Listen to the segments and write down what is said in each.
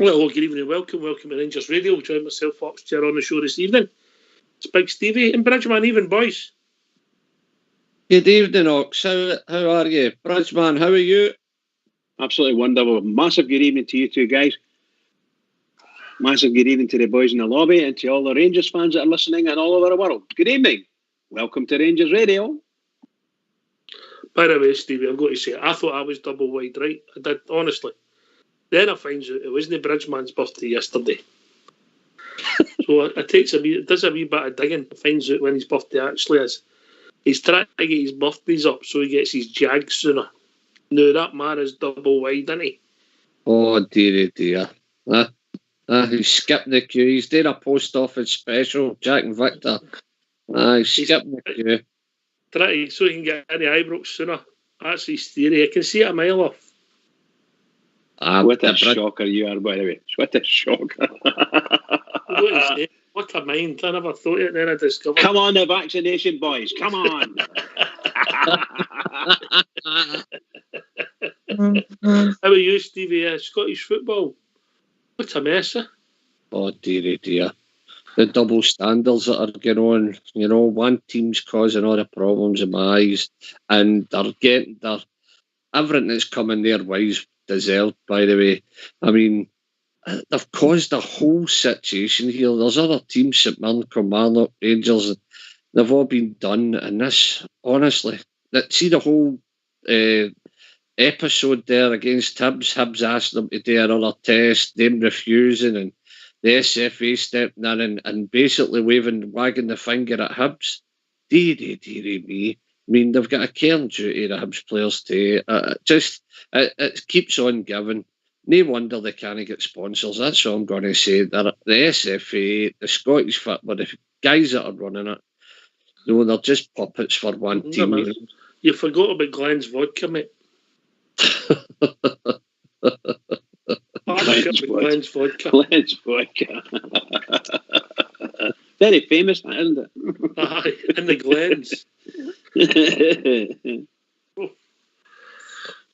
Well, good evening, welcome to Rangers Radio. Join myself, Foxchair, on the show this evening. It's Big Stevie and Bridgeman, even boys. Good evening, Ox. How are you? Bridgeman, how are you? Absolutely wonderful. Massive good evening to you two guys. Massive good evening to the boys in the lobby and to all the Rangers fans that are listening and all over the world. Good evening. Welcome to Rangers Radio. By the way, Stevie, I've got to say, I thought I was double wide right. I did, honestly. Then I find out it wasn't Bridgeman's birthday yesterday. So it does a wee bit of digging. It finds out when his birthday actually is. He's trying to get his birthdays up so he gets his jag sooner. No, that man is double wide, isn't he? Oh, dear. He skipped the queue. He's doing a post office special, Jack and Victor. He's skipping the queue. So he can get in the Ibrox sooner. That's his theory. I can see it a mile off. What a shocker you are, by the way. What a shocker. What a mind. I never thought it, then I discovered. Come on, the vaccination boys. Come on. How about you, Stevie? Scottish football. What a mess, eh? Oh, dear. The double standards that are going on. One team's causing all the problems in my eyes, and they're getting everything that's coming their ways deserved, by the way. I mean, they've caused a whole situation here. There's other teams, St Mirren, Kilmarnock, Rangers, they've all been done. And this, honestly, see the whole episode there against Hibs. Hibs asked them to do another test, them refusing, and the SFA stepping in and basically wagging the finger at Hibs. Dearie me. I mean, they've got a caring duty, the Hibs players, too. It keeps on giving. No wonder they can't get sponsors. That's what I'm going to say. The SFA, the Scottish football, the guys that are running it, they're just puppets for one team. You forgot about Glenn's vodka, mate. Glenn's vodka. Very famous, isn't it? Aye, in the Glens.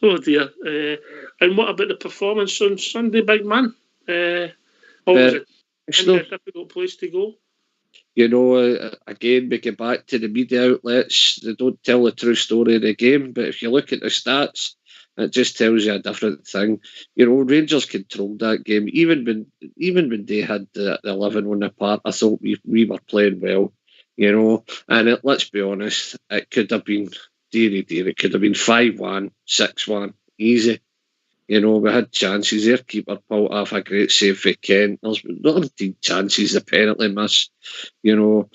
Oh dear. And what about the performance on Sunday, big man? Was it a difficult place to go? Again, we get back to the media outlets. They don't tell the true story of the game, but if you look at the stats, it just tells you a different thing. Rangers controlled that game. Even when they had the 11 on the park, I thought we were playing well, And let's be honest, it could have been, it could have been 5-1, 6-1, easy. We had chances. Their keeper pulled off a great save for Kent. There's 19 chances, the penalty miss. Kamara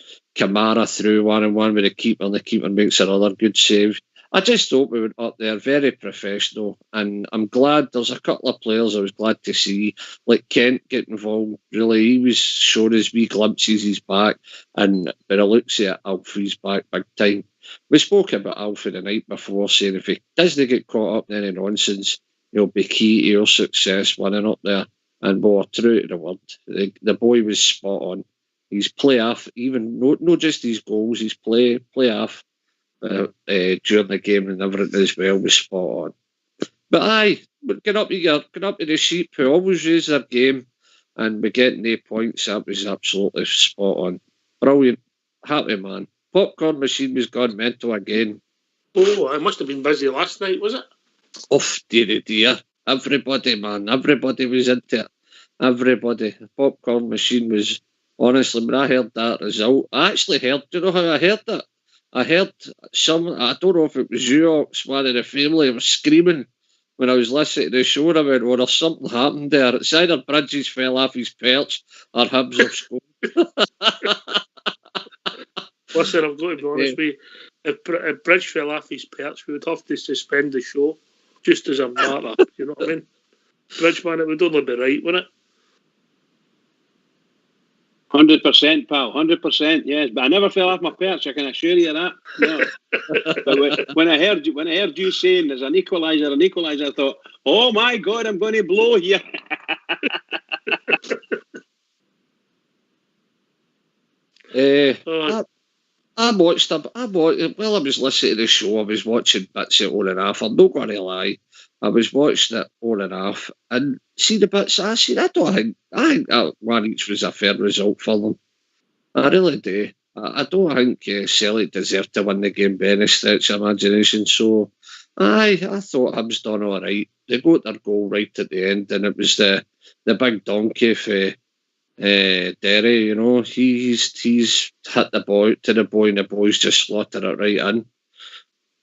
threw 1-on-1 with the keeper, and the keeper makes another good save. I just thought we went up there very professional, and I'm glad there's a couple of players I was glad to see, like Kent get involved. Really, he was showing his wee glimpses he's back, and when I look at Alfie's back big time. We spoke about Alfie the night before, saying if he doesn't get caught up in any nonsense, he'll be key to your success winning up there. And we were true to the word. The boy was spot on. His play off, even not just his goals, his play off. During the game and everything as well was spot on. But aye, get up to the sheep who always raise their game, and we get 8 points. That was absolutely spot on. Brilliant. Happy man. Popcorn machine was gone mental again. Oh, I must have been busy last night, was it? Oh, dear. Everybody, man. Everybody was into it. Everybody. The popcorn machine was, honestly, when I heard that result, I actually heard, do you know how I heard that? I heard I don't know if it was you or one of the family was screaming when I was listening to the show, and I went, there's something happened there. It's either Bridges fell off his perch or Hibs have scored. Listen, I've got to be honest with you. If Bridge fell off his perch, we would have to suspend the show, just as a matter. You know what I mean? Bridgeman, it would only be right, wouldn't it? 100%, pal. 100%, yes. But I never fell off my perch. I can assure you that. No. But when I heard you saying there's an equaliser, I thought, oh my God, I'm going to blow here. I watched. While I was listening to the show, I was watching bits of on and off. I'm not going to lie. I was watching it on and off, and see the bits I seen. I think that 1-1 was a fair result for them. I really do. I don't think Celtic deserved to win the game by any stretch of imagination. So, I thought Hibs done all right. They got their goal right at the end, and it was the big donkey for Derry. You know, he's hit the boy, and the boys just slaughtered it right in.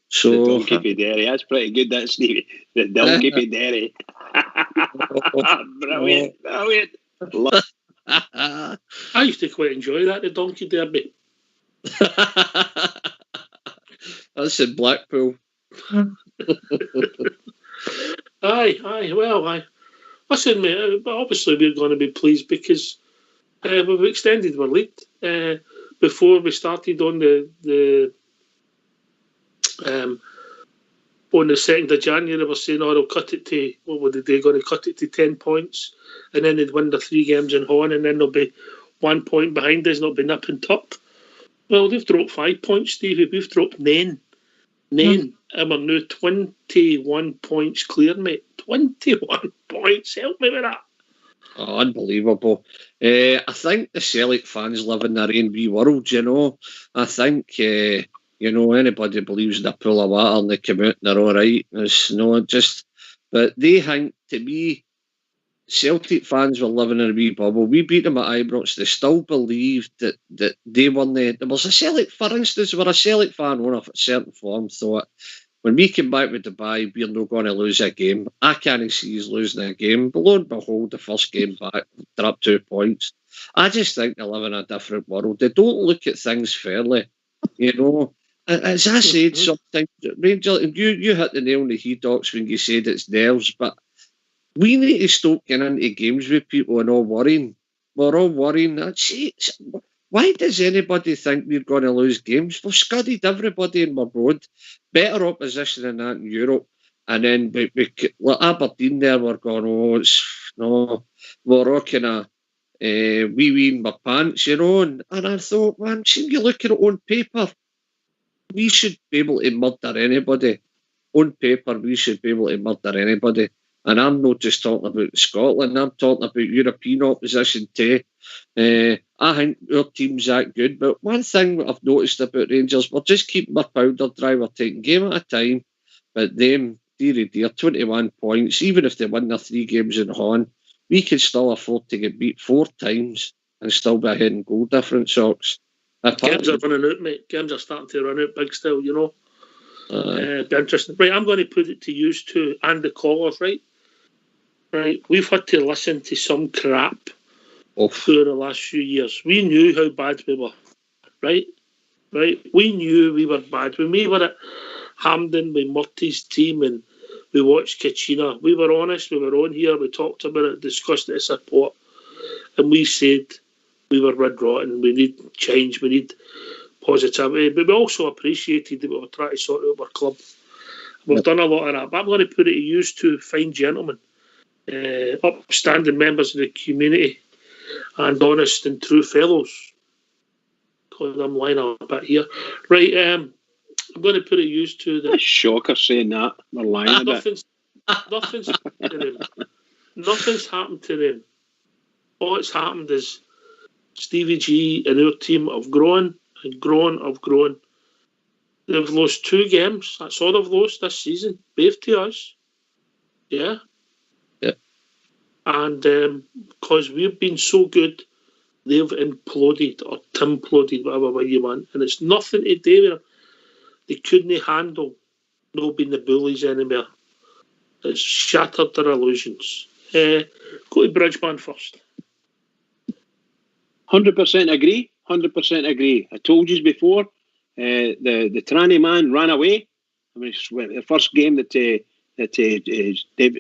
So the donkey for Derry, that's pretty good, that, Stevie. The donkey for Derry. Brilliant. I used to quite enjoy that, the donkey derby. That's in Blackpool. Aye. Well, listen, mate. Obviously, we're going to be pleased because we've extended our lead. Before we started on the 2nd of January, they were saying, "Oh, they'll cut it to what were they going to cut it to 10 points, and then they'd win the 3 games in Horn, and then they'll be 1 point behind us, and they'll be nipping top." Well, they've dropped 5 points, Stevie. We've dropped 9. And we're now 21 points clear, mate. 21 points. Help me with that. Oh, unbelievable. I think the Celtic fans live in their own wee world, you know. I think, anybody believes in a pool of water and they come out and they're all right. But they think, to me, Celtic fans were living in a wee bubble. We beat them at Ibrox. They still believed that they won there was a Celtic, for instance, where a Celtic fan on a certain form thought, when we came back with Dubai, we're not going to lose a game. I can't see us losing a game. But lo and behold, the first game back, they're up 2 points. I just think they live in a different world. They don't look at things fairly, you know. As I said, sometimes, Rangers, you hit the nail on the head, Docs, when you said it's nerves, but we need to stop getting into games with people and all worrying. We're all worrying. Why does anybody think we're going to lose games? We've scudded everybody in our road. Better opposition than that in Europe. And then like Aberdeen there, we're going, we're all kind of wee in my pants, you know. And I thought, man, shouldn't you look at it on paper? We should be able to murder anybody. On paper, we should be able to murder anybody. And I'm not just talking about Scotland, I'm talking about European opposition too. I think our team's that good. But one thing I've noticed about Rangers, we're just keeping our powder dry, we're taking game at a time. But them, dear, 21 points, even if they win their 3 games in Horn, we can still afford to get beat 4 times and still be ahead in goal difference, Socks. Games are running out, mate. Games are starting to run out big still, you know. Be interesting. Right, I'm going to put it to you two and the callers, right? Right, we've had to listen to some crap through the last few years. We knew how bad we were, right? We knew we were bad. When we were at Hampden with Murty's team and we watched Kitchener, we were honest, we were on here, we talked about it, discussed it as support, and we said we were red rotten, we need change, we need positivity, but we also appreciated that we were trying to sort out our club. We've done a lot of that, but I'm going to put it to use to fine gentlemen, upstanding members of the community, and honest and true fellows. God, I'm lying a bit here. Right, I'm going to put it used to the... A shocker saying that. We're lying a bit. Nothing's happened to them. Nothing's happened to them. All that's happened is Stevie G and our team have grown. They've lost 2 games. That's all they've lost this season. Both to us. Yeah. And because we've been so good, they've imploded or timploded, whatever way you want. And it's nothing to do with them. They couldn't handle not being the bullies anymore. It's shattered their illusions. Go to Bridgeman first. 100% agree. 100% agree. I told you before, the tranny man ran away. I mean, the first game that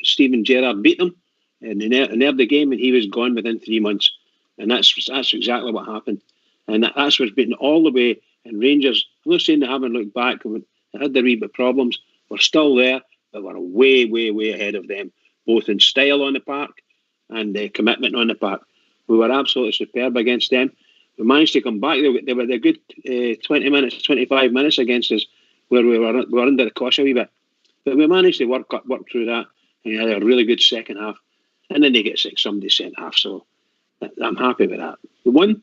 Stephen Gerrard beat them, and they aired the game, and he was gone within 3 months. And that's exactly what happened. And that's what's been all the way. And Rangers, I'm not saying they haven't looked back, they had their wee bit problems. We're still there, but we're way, way, way ahead of them, both in style on the park and commitment on the park. We were absolutely superb against them. We managed to come back. They were a good 20 minutes, 25 minutes against us, where we were under the cosh a wee bit. But we managed to work through that, and we had a really good second half. And then they get somebody sent half, so I'm happy with that. The one,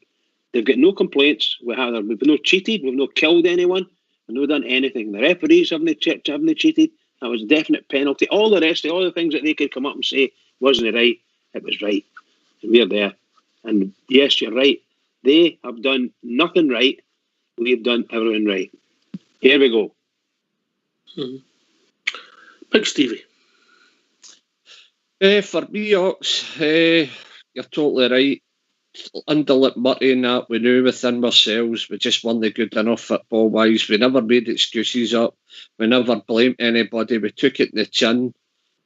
they've got no complaints. We've no cheated, we've no killed anyone, we've no done anything. The referees haven't cheated. That was a definite penalty. All the rest, all the things that they could come up and say wasn't right, it was right. And we're there. And yes, you're right. They have done nothing right. We've done everything right. Here we go. Big Stevie. For me, Ox, you're totally right. Under Lip Murray and that, we knew within ourselves we just weren't good enough football-wise. We never made excuses up. We never blamed anybody. We took it in the chin.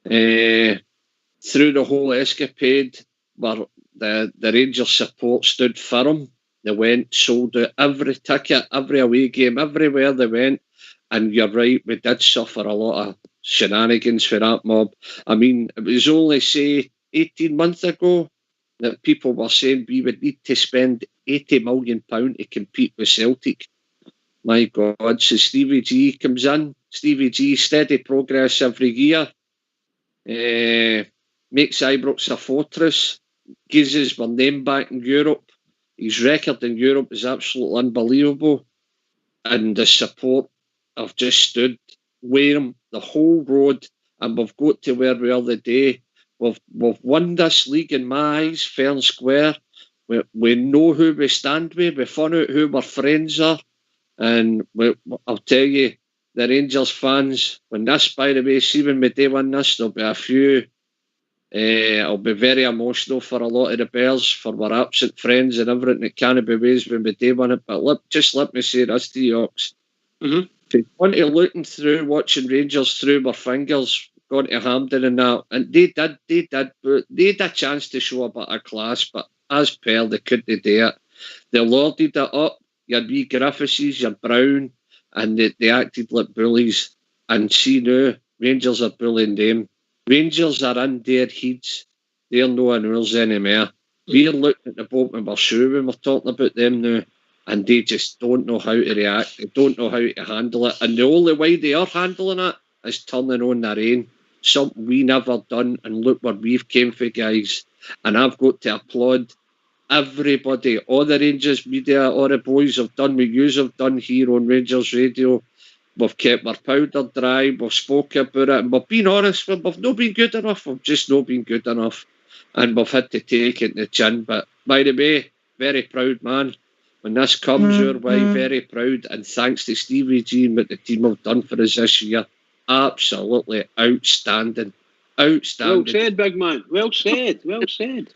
Through the whole escapade, where the Rangers support stood firm. They went, sold out every ticket, every away game, everywhere they went. And you're right, we did suffer a lot of shenanigans for that mob. I mean, it was only, say, 18 months ago that people were saying we would need to spend £80 million to compete with Celtic. My God, so Stevie G comes in. Stevie G, steady progress every year. Makes Ibrox a fortress. Gives us our name back in Europe. His record in Europe is absolutely unbelievable. And the support have just stood with him the whole road. And we've got to where we are today. We've won this league in my eyes, fair and square. We know who we stand with. We found out who our friends are. And I'll tell you, the Rangers fans, when this, by the way, see when we do win this, there'll be a few. It'll be very emotional for a lot of the Bears, for our absent friends and everything that can't be ways when we do win it. But let me say this to you, Ox. If you want to looking through, watching Rangers through our fingers, going to Hampden and that, and they had a chance to show a bit of class, but as per, they couldn't do it. They lorded it up. Your wee Griffiths, your Brown, and they acted like bullies. And see now, Rangers are bullying them. Rangers are in their heads. They're no one else anymore. We're looking at the bottom of our shoe when we're talking about them now, and they just don't know how to react. They don't know how to handle it. And the only way they are handling it is turning on their own. Something we never done, and look where we've came for, guys. And I've got to applaud everybody, all the Rangers media, all the boys have done what you have done here on Rangers Radio. We've kept our powder dry, we've spoken about it, and we've been honest, we've not been good enough, we've just not been good enough. And we've had to take it in the chin. But by the way, very proud, man. When this comes your way, very proud. And thanks to Stevie G and what the team have done for us this year. Absolutely outstanding. Outstanding. Well said, big man. Well said. Well said.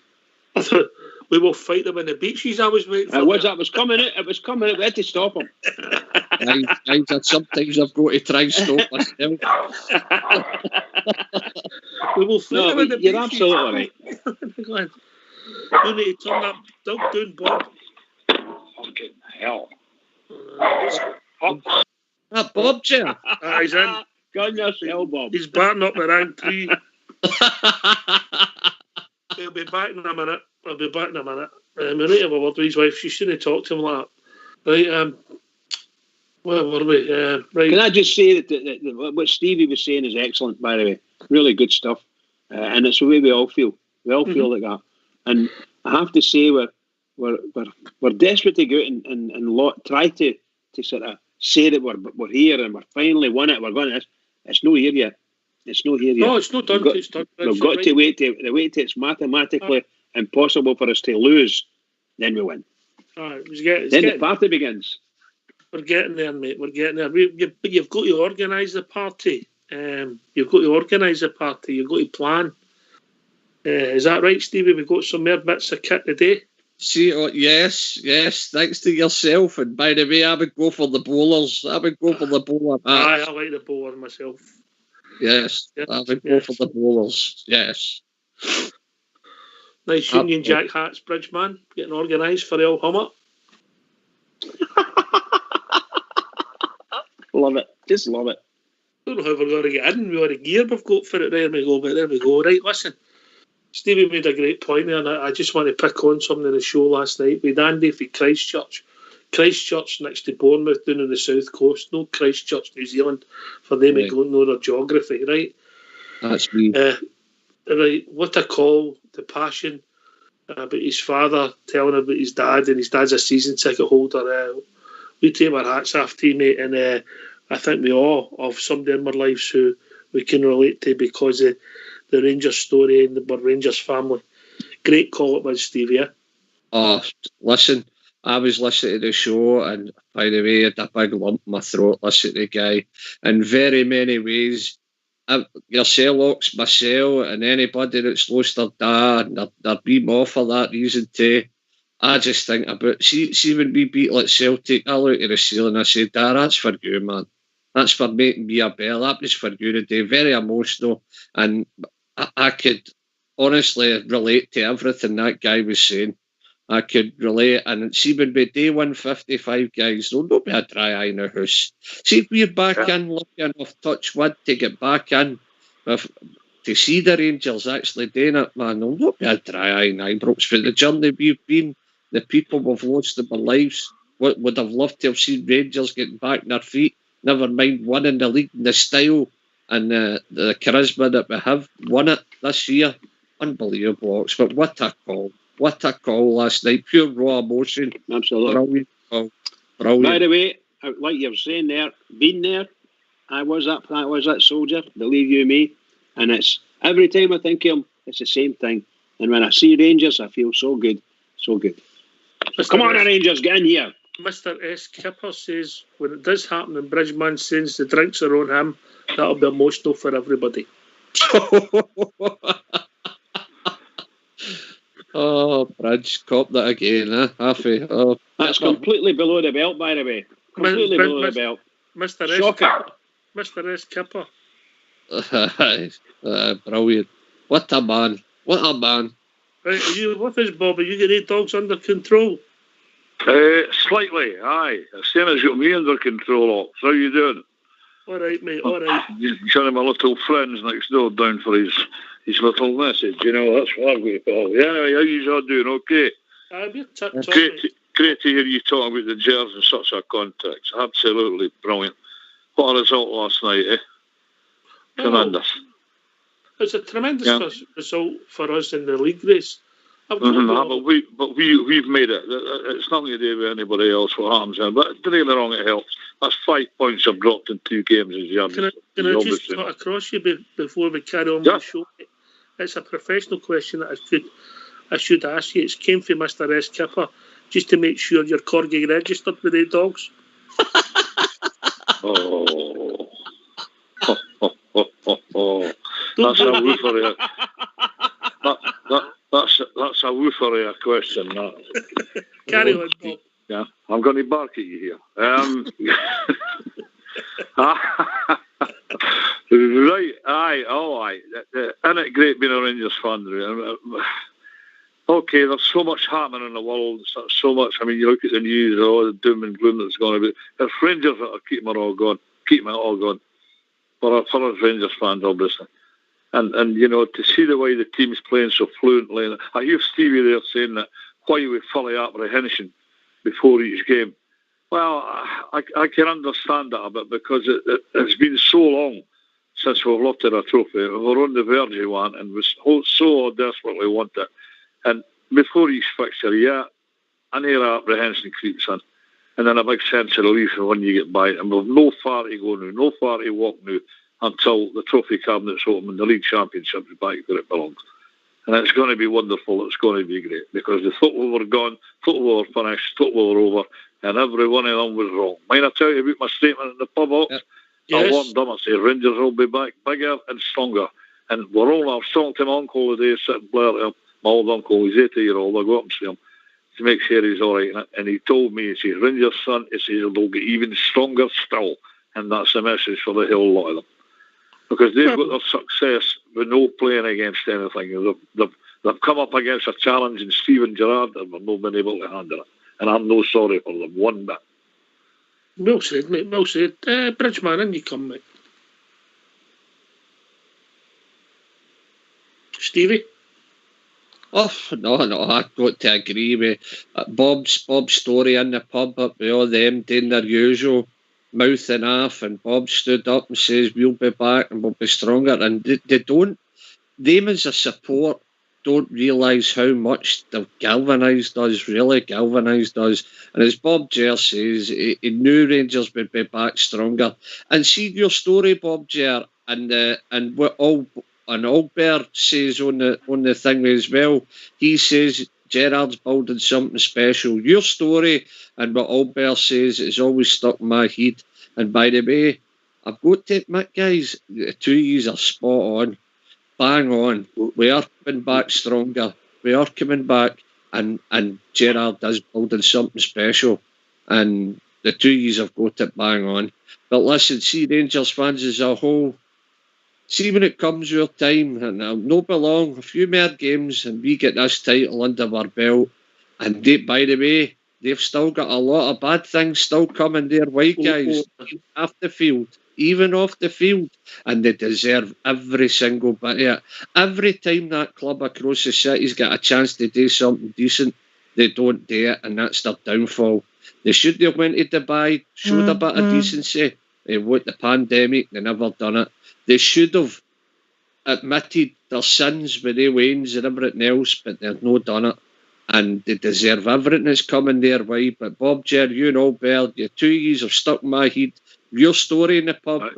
I thought we will fight them in the beaches. I was waiting for It was coming out. It was coming out. We had to stop them. Sometimes I've got to try and stop myself. We will fight them in the beaches. You're absolutely right. You need to turn that dog down, Bob. Fucking hell. That Bob, Jim. He's in. God yourself, Bob. He's batting up the rank 3. He'll be back in a minute. We need to have a word with his wife. She shouldn't talk to him like that. Right, where were we? Right. Can I just say that what Stevie was saying is excellent, by the way. Really good stuff. And it's the way we all feel. We all feel like that. And I have to say, we're desperate to go out and try to sort of say that we're here and we're finally won it. We're going to. It's not here yet. It's not here yet. No, it's not done. It's done. We've got to wait till it's mathematically impossible for us to lose. Then we win. Then the party begins. We're getting there, mate. We're getting there. But you've got to organise the party. You've got to organise the party. You've got to plan. Is that right, Stevie? We've got some more bits of kit today. See, yes. Thanks to yourself. And by the way, I would go for the bowlers. I would go for the bowler. I like the bowler myself. Yes, I would go for the bowlers. Yes. Nice Union Jack hats, Bridgeman. Getting organised for El Hummer. Love it. Just love it. Don't know how we're going to get in. We want a gear we've got for it. There we go. Right, listen. Stevie made a great point there, and I just want to pick on something in the show last night with Andy for Christchurch. Christchurch next to Bournemouth down on the south coast. No Christchurch, New Zealand, for them who don't know their geography, right? That's me. Right, what a call, the passion about his father telling about his dad, and his dad's a season ticket holder. We take our hats off to you, mate, and I think we all have somebody in our lives who we can relate to because of the Rangers story and the Rangers family. Great call it was, Steve, yeah? Oh, listen, I was listening to the show, and by the way, I had a big lump in my throat listening to the guy. In very many ways, your Sherlock's myself and anybody that's lost their dad and they're beat off for that reason too. I just think about see when we beat like Celtic, I look at the ceiling and I say, Dad, that's for you, man. That's for making me a bell. That was for you today. Very emotional, and I could honestly relate to everything that guy was saying. I could relate, and see when we day 155 guys, there'll not be a dry eye in the house. See if we're back in, lucky enough, touch wood, to get back in, to see the Rangers actually doing it, man, there'll not be a dry eye in Ibrox. For the journey we've been, the people we've lost in our lives, would have loved to have seen Rangers getting back on their feet, never mind winning the league, the style and the charisma that we have won it this year. Unbelievable, but what a call. What a call last night. Pure raw emotion. Absolutely. Brilliant call. Brilliant. By the way, like you're saying there, been there, I was that soldier, believe you me. And it's every time I think of him, it's the same thing. And when I see Rangers, I feel so good. So good. So come on, Rangers, get in here. Mr. S. Kipper says, when it does happen and Bridgman sends the drinks are on him, that'll be emotional for everybody. Oh, Bridge, cop that again, huh? Happy. Oh, that's completely below the belt, by the way. Completely below the belt. Mr. S. Kipper. Brilliant. What a man. What a man. Right, are you with us, Bob? Are you getting dogs under control? Slightly, aye. Santa's got me under control. How you doing? All right, mate, all right. Showing my little friends next door down for his little message, you know, that's what I've got to call. Yeah, anyway, how you all doing? Okay. Great to hear you talking about the Gers in such a context. Absolutely brilliant. What a result last night, eh? Tremendous. It's a tremendous result for us in the league race. But we've made it. It's nothing to do with anybody else what happens there. But don't get me wrong, it helps. That's 5 points I've dropped in 2 games as you Can I just cut across you before we carry on with the show? It's a professional question that I should ask you. It came from Mr. S. Kipper, just to make sure your corgi registered with the dogs. That's a woofer. That's a woofer question. That. Carry on, Bob. Yeah, I'm going to bark at you here. Right, aye. Isn't it great being a Rangers fan? Okay, there's so much happening in the world. So much. I mean, you look at the news, all the doom and gloom that's going on. It's Rangers that are keeping it all going. For us Rangers fans, obviously. And you know, to see the way the team's playing so fluently. And I hear Stevie there saying that why we fully apprehension before each game. Well, I can understand that a bit because it's been so long since we've lifted a trophy. We're on the verge of one and we so desperately want it. And before each fixture, an air of apprehension creeps in. And then a big sense of relief when you get by it. And we've no far to go now, no far to walk now until the trophy cabinet's open and the league championship is back where it belongs. And it's going to be wonderful. It's going to be great because the football were gone, football were finished, football were over, and every one of them was wrong. Mind I tell you about my statement in the pub box? Yes. I warned them. I said Rangers will be back bigger and stronger. And we're all, I've talked to my uncle today, sitting Blair to him, my old uncle, he's 80-year-old. I go up and see him to make sure he's all right. And he told me, he says, Rangers son, he says, they'll get even stronger still. And that's the message for the whole lot of them. Because they've got their success with no playing against anything. They've come up against a challenge in Steven Gerrard and they've not been able to handle it. And I'm no sorry for them, one bit. Well said, mate, well said. Bridgeman, in you come, mate. Stevie? Oh, no, I've got to agree with Bob's story in the pub up with all them doing their usual mouthing off, and Bob stood up and says, we'll be back and we'll be stronger. And they don't, them as a support don't realise how much they've galvanised us, really galvanised us. And as Bob Ger says, he knew Rangers would be back stronger. And see your story, Bob Ger, and what Albert says on the thing as well. He says Gerrard's building something special. Your story and what Albert says is always stuck in my head. And by the way, I've got to admit, guys, the two of you are spot on. Bang on. We are coming back stronger. We are coming back, and Gerrard is building something special. And the two of you have got it bang on. But listen, see Rangers fans as a whole, see when it comes your time, and it'll no be long, a few more games, and we get this title under our belt. And by the way, they've still got a lot of bad things still coming their way, guys. Off the field, even off the field. And they deserve every single bit of it. Every time that club across the city's got a chance to do something decent, they don't do it, and that's their downfall. They should have went to Dubai, showed a bit of decency. With the pandemic, they never done it. They should have admitted their sins with their wains and everything else, but they've not done it. And they deserve everything that's coming their way. But Bob Ger, you and Albert, you two years have stuck in my head. Your story in the pub,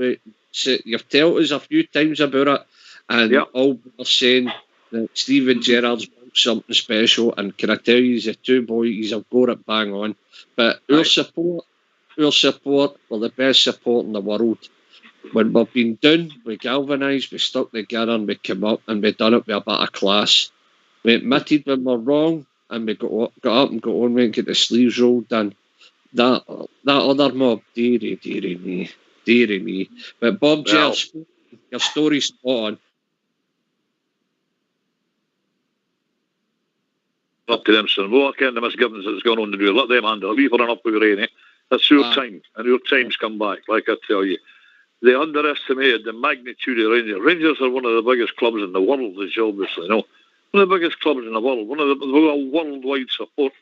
you've told us a few times about it, and Albert saying that Steven Gerrard's built something special. And can I tell you, the two boys have got it bang on. But our support, we're the best support in the world. When we've been down, we galvanised, we stuck together, and we came up, and we done it with a bit of class. We admitted when we're wrong, and we got up and got on, we get the sleeves rolled in. That other mob, dearie me. But Bob Ger, your story's spot on. Up to them, son. We'll not get the misgivings that's going on to do. Let them handle it. We've run up with rain. That's your time, and your time's come back, like I tell you. They underestimated the magnitude of Rangers. Rangers are one of the biggest clubs in the world, as you obviously know. One of the biggest clubs in the world. One of the worldwide support.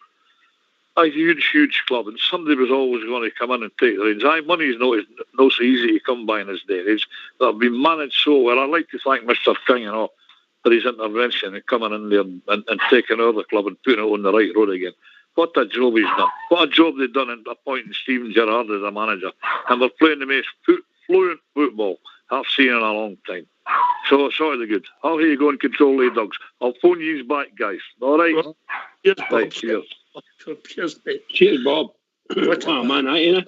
A huge club, and somebody was always going to come in and take the reins. Money is not so easy to come by in this day and age. They've been managed so well. I'd like to thank Mr. King and all for his intervention and coming in there and taking over the club and putting it on the right road again. What a job he's done. What a job they've done in appointing Steven Gerrard as a manager. And they're playing the most fluent football I've seen in a long time. So, sorry, the good. I'll hear you go and control the dogs. I'll phone you back, guys. All right? Well, cheers, Bob. Right, cheers. Cheers, mate. Cheers, Bob. Oh, man, you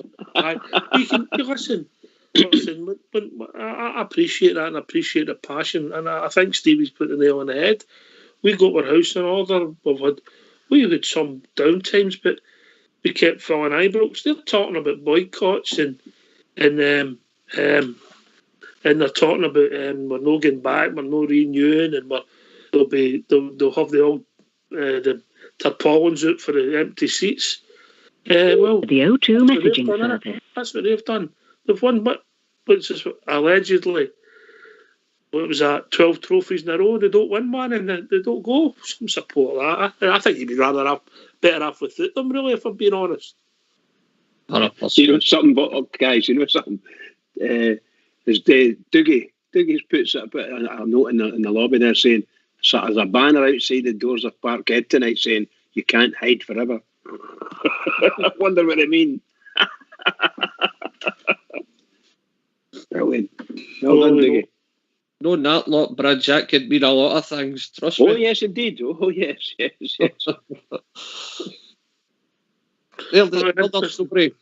can listen. But I appreciate that, and I appreciate the passion, and I think Stevie's put the nail on the head. We got our house in order. We had some downtimes, but we kept filling Ibrox. They're talking about boycotts and they're talking about we're not getting back, we're not renewing, and they'll have the tarpaulins out for the empty seats. Well, the O2 messaging service. That's what they've done. They've won, which is allegedly, what was that, 12 trophies in a row. They don't win one, and they don't go. Some support that. I think you'd be better off without them, really, if I'm being honest. You know something, guys, you know something? There's Dougie's puts a note in the lobby there saying, so there's a banner outside the doors of Parkhead tonight saying, you can't hide forever. I wonder what it means. Brilliant. Well done, Dougie. No, that lot, Bridge, that could mean a lot of things, trust me. Oh, yes, indeed. Oh, yes. The other story.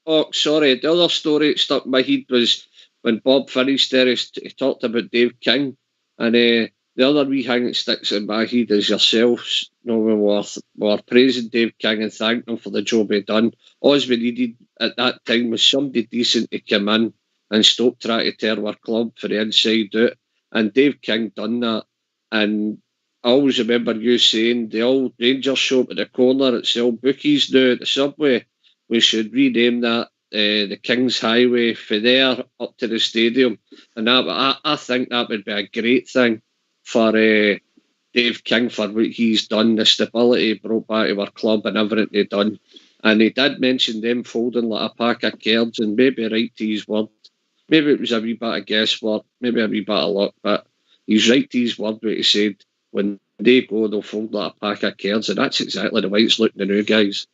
Oh, sorry. The other story that stuck in my head was when Bob finished there, he talked about Dave King. And the other wee thing that sticks in my head is yourselves. You know, when we're praising Dave King and thanking him for the job he done. All we needed at that time was somebody decent to come in and stop trying to tear our club for the inside out. And Dave King done that. And I always remember you saying the old Rangers shop at the corner at sell bookies now at the subway. We should rename that the King's Highway for there up to the stadium. And I think that would be a great thing for Dave King for what he's done, the stability brought back to our club and everything they've done. And he did mention them folding like a pack of cards, and maybe right to his word. Maybe it was a wee bit of guesswork, maybe a wee bit of luck, but he's right to his word what he said. When they go, they'll fold like a pack of cards, and that's exactly the way it's looking now, guys.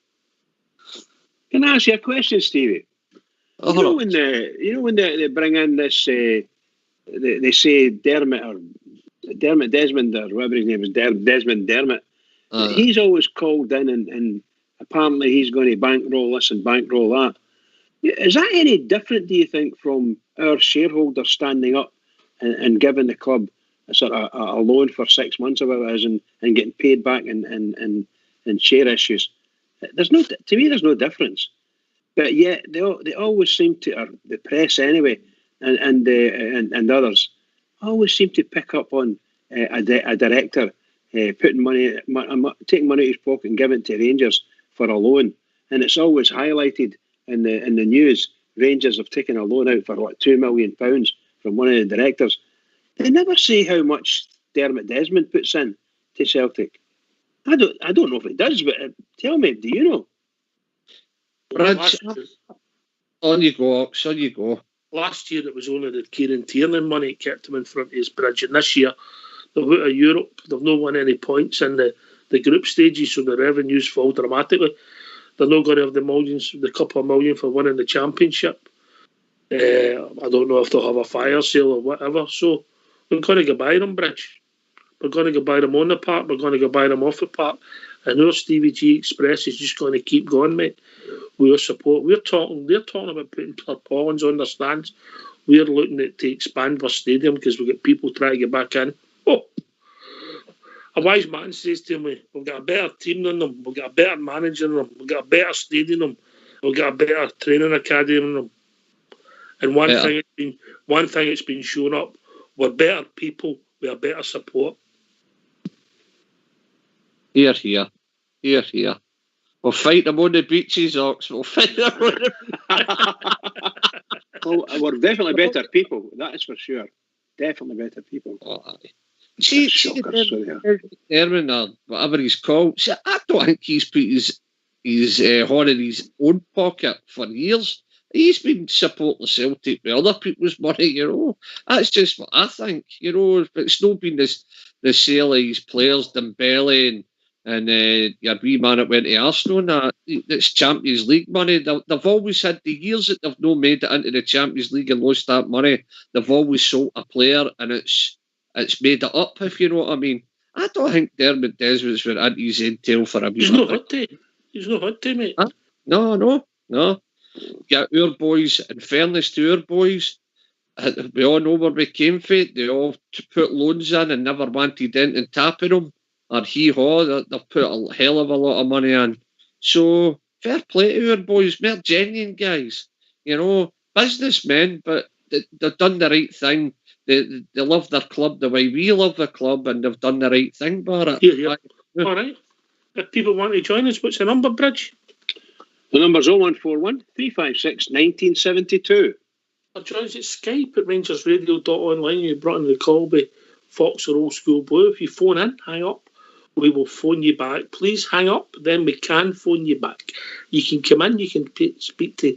Can I ask you a question, Stevie? You know when they bring in this, they say Dermot Desmond or whatever his name is, Desmond Dermot. He's always called in, and apparently he's going to bankroll this and bankroll that. Is that any different, do you think, from our shareholders standing up and giving the club a sort of a loan for 6 months or whatever it is, and getting paid back in share issues? There's no difference. But yet they always seem to, or the press anyway, and others, always seem to pick up on a director taking money out of his pocket and giving it to Rangers for a loan, and it's always highlighted in the news. Rangers have taken a loan out for £2 million from one of the directors. They never say how much Dermot Desmond puts in to Celtic. I don't know if he does, but tell me, do you know? On you go, Ox, on you go. Last year it was only the Kieran Tierney money that kept him in front of his bridge, and this year they're out of Europe. They've not won any points in the group stages, so the revenues fall dramatically. They're not going to have the couple of million for winning the championship. I don't know if they'll have a fire sale or whatever, so we're going to go buy them, Bridge. We're going to go buy them on the park, we're going to go buy them off the park, and our Stevie G Express is just going to keep going, mate. We're support. They're talking about putting tarpaulins on their stands. We're looking to expand our stadium because we've got people trying to get back in. Oh, a wise man says to me, we've got a better team than them, we've got a better manager than them, we've got a better stadium than them, we've got a better training academy than them. And one thing that's been shown up, we're better people, we have better support. Here. We'll fight them on the beaches, Ox. We'll fight them on the Well, we're definitely better people, that is for sure. Definitely better people. See, Dermot or whatever he's called, see, I don't think he's put his horn in his own pocket for years. He's been supporting Celtic with other people's money, That's just what I think, It's not been the sale of his players, Dembele and your wee man that went to Arsenal and that. It's Champions League money. They've always had the years that they've not made it into the Champions League and lost that money. They've always sold a player and it's made it up, if you know what I mean. I don't think Dermot Desmond's went into his entail for a wee He's not hot to, mate. Huh? No. Yeah, our boys, in fairness to our boys, we all know where we came from. They all put loans in and never wanted in tapping them. Or hee-haw, they've put a hell of a lot of money in. So, fair play to our boys. They're genuine guys. Businessmen, but they've done the right thing. They love their club the way we love the club, and they've done the right thing, Barrett. Yeah. All right. If people want to join us, what's the number, Bridge? The number's 0141 356 1972. Or join us at Skype at RangersRadio.online. You brought in the call by Fox or Old School Blue. If you phone in, hang up. We will phone you back. Please hang up, then we can phone you back. You can come in, you can speak to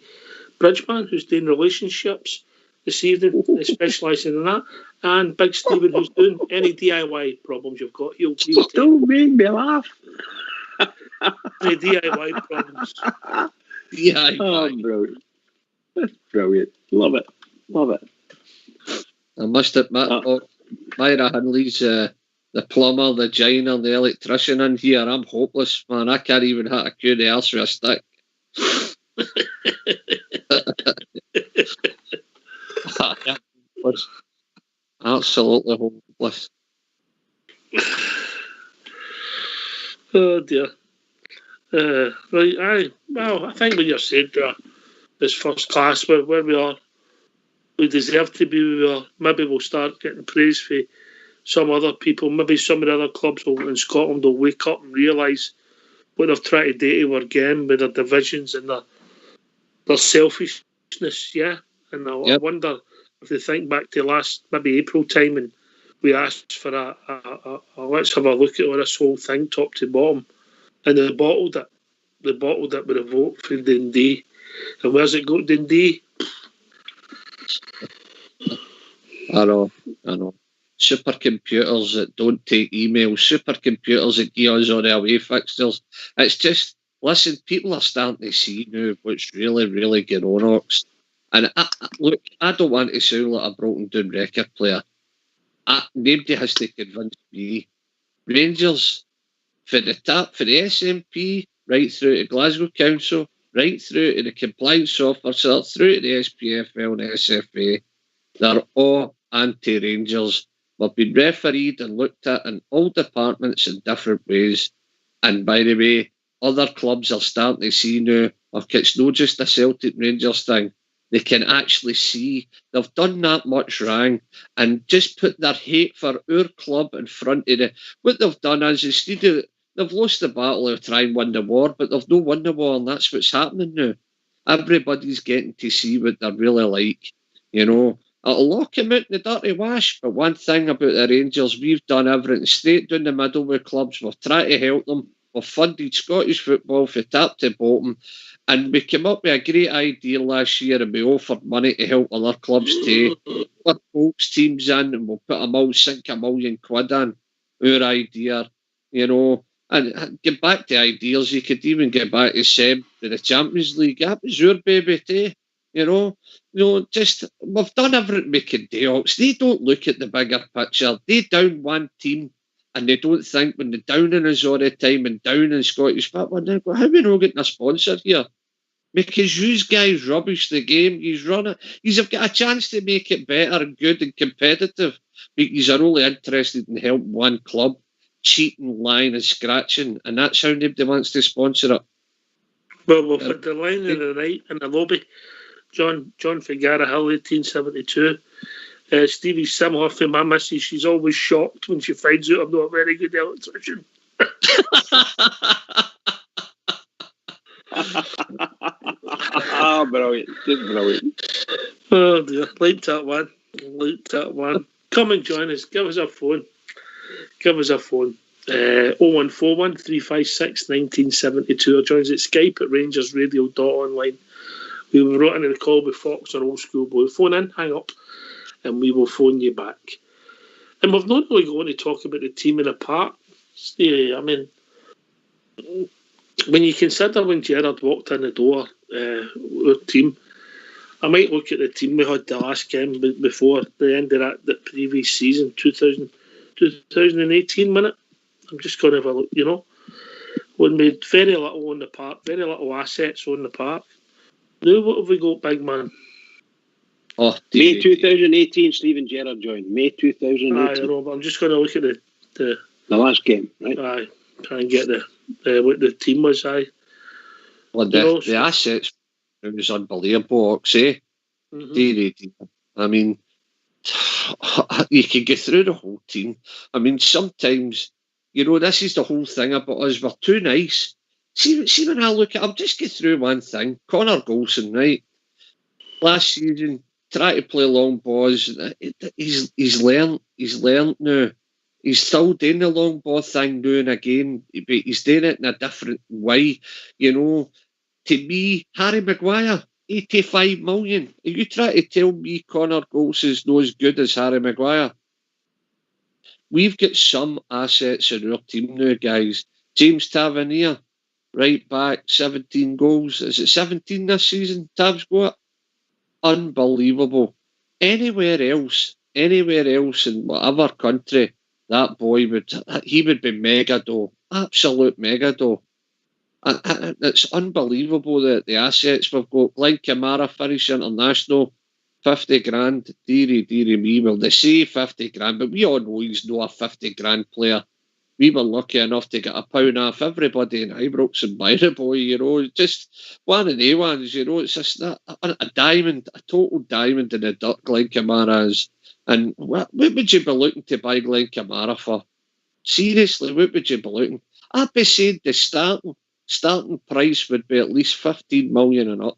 Bridgeman, who's doing relationships this evening, specialising in that, and Big Stephen, who's doing any DIY problems you've got. He'll don't make me laugh. Any DIY problems. DIY. Oh, brilliant. That's brilliant. Love it. I must admit, Myra Hinley's the plumber, the joiner, the electrician in here. I'm hopeless, man. I can't even hit a cue the arse with a stick. Absolutely hopeless. Oh dear. Right, I think what you said there is first class. Where we are, we deserve to be where we are. Maybe we'll start getting praise for some other people. Maybe some of the other clubs in Scotland will wake up and realise what they've tried to do to our game with their divisions and their selfishness, yeah. And I wonder if they think back to last, maybe April time, and we asked for a let's have a look at all this whole thing top to bottom, and they bottled it. They bottled it with a vote for Dundee. And where's it go, Dundee? I know. Supercomputers that don't take emails, supercomputers that give us all the away fixtures. It's just, listen, people are starting to see now what's really, really going on, Ox. And look, I don't want to sound like a broken down record player. Nobody has to convince me. Rangers, for the SNP, right through to Glasgow Council, right through to the compliance officer, through to the SPFL and SFA, they're all anti-Rangers. We've been refereed and looked at in all departments in different ways. And by the way, other clubs are starting to see now, it's not just a Celtic Rangers thing. They can actually see they've done that much wrong and just put their hate for our club in front of it. What they've done is, instead of, they've lost the battle of trying to win the war, but they've not won the war, and that's what's happening now. Everybody's getting to see what they're really like, you know. It'll lock him out in the dirty wash, but one thing about the Rangers, we've done everything straight down the middle with clubs. We've tried to help them. We've funded Scottish football from top to bottom. And we came up with a great idea last year, and we offered money to help other clubs to put folks teams in, and we'll put them all, sink £1 million in. Our idea, you know. And get back to ideas. You could even get back to Seb to the Champions League. That was your baby too, you know. Just, we've done everything we can do. They don't look at the bigger picture. They down one team, and they don't think when they're downing us all the time and downing Scottish football, they go, how are we not getting a sponsor here? Because you guys rubbish the game. You've got a chance to make it better and good and competitive, but you are only interested in helping one club cheating, lying and scratching, and that's how nobody wants to sponsor it. Well, we've had the line on the right in the lobby. John Figara Hill, 1872. Stevie Simhoff from my missus, she's always shocked when she finds out I'm not a very good electrician. Brilliant. Just brilliant. Oh dear. Like that one. Come and join us. Give us a phone. 0141 356 1972 or join us at Skype at RangersRadio.online. We were brought into the call with Fox or Old School Boy. Phone in, hang up, and we will phone you back. And we've not really going to talk about the team in the park. I mean, when you consider when Gerrard walked in the door, our team, I might look at the team we had the last game before the end of the previous season, 2018 minute. I'm just going to have a look, you know. When we had very little on the park, very little assets on the park. Now what have we got, big man? Oh, May 2018, Stephen Gerrard joined. May 2018. I know, but I'm just going to look at the last game, right? Aye, try and get what the team was. Aye. Well, the assets, it was unbelievable, Oxy. I mean, you can get through the whole team. I mean, sometimes, you know, this is the whole thing about us. We're too nice. See when I look at, I'll just get through one thing. Connor Golson, right? Last season, try to play long balls. He's learned now. He's still doing the long ball thing now and again, but he's doing it in a different way. You know, to me, Harry Maguire, 85 million. Are you trying to tell me Connor Golson's not as good as Harry Maguire? We've got some assets in our team now, guys. James Tavernier, right back, 17 goals. Is it 17 this season? Tav's got unbelievable. Anywhere else in whatever country, that boy would be mega dough, absolute mega dough. And it's unbelievable that the assets we've got. Glenn Kamara, Finnish international, 50 grand. Deary me. Well, they say 50 grand, but we all know he's not a 50 grand player. We were lucky enough to get £1 off everybody in Ibrox and buy the boy, you know. Just one of the ones, you know. It's just a diamond, a total diamond in the dirt, Glenn Kamara is. And what would you be looking to buy Glenn Kamara for? Seriously, what would you be looking? I'd be saying the starting price would be at least 15 million and up.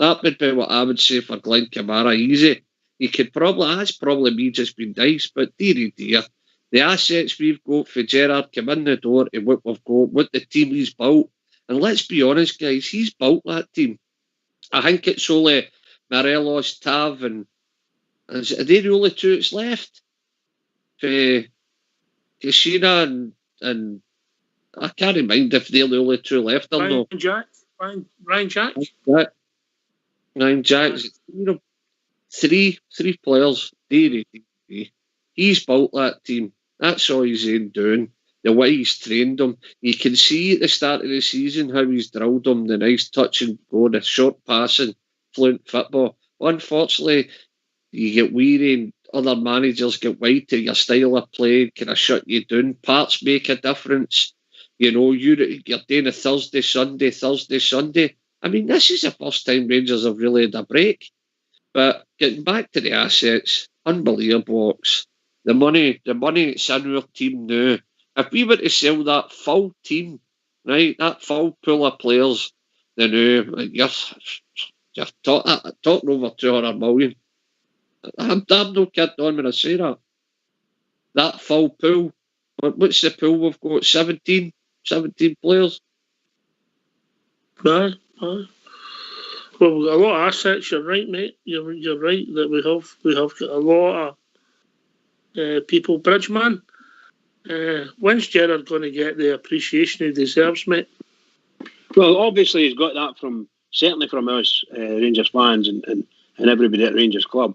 That would be what I would say for Glenn Kamara. Easy. you could probably, that's probably me just being nice, but dearie dear, the assets we've got for Gerrard come in the door and what we've got, what the team he's built, and let's be honest, guys, he's built that team. I think it's only Morelos, Tav, and are they the only two that's left? Kashina and I can't mind if they're the only two left or not. Ryan Jack. Ryan Jack's, three players. He's built that team. That's all he's doing. The way he's trained them. You can see at the start of the season how he's drilled them, the nice touch and go, the short passing, fluent football. Unfortunately, you get weary and other managers get wide to your style of play, kind of shut you down. Parts make a difference. You're doing a Thursday, Sunday. I mean, this is the first time Rangers have really had a break. But getting back to the assets, unbelievable. The money that's in our team now. If we were to sell that full team, right, that full pool of players, then you're talking over 200 million. I'm no kidding on when I say that. That full pool. What's the pool we've got? 17 players. Aye. Well, we've got a lot of assets. You're right, mate. You're right that we have got a lot of people. Bridgeman, when's Gerrard going to get the appreciation he deserves, mate? Well, obviously he's got that certainly from us Rangers fans and everybody at Rangers Club,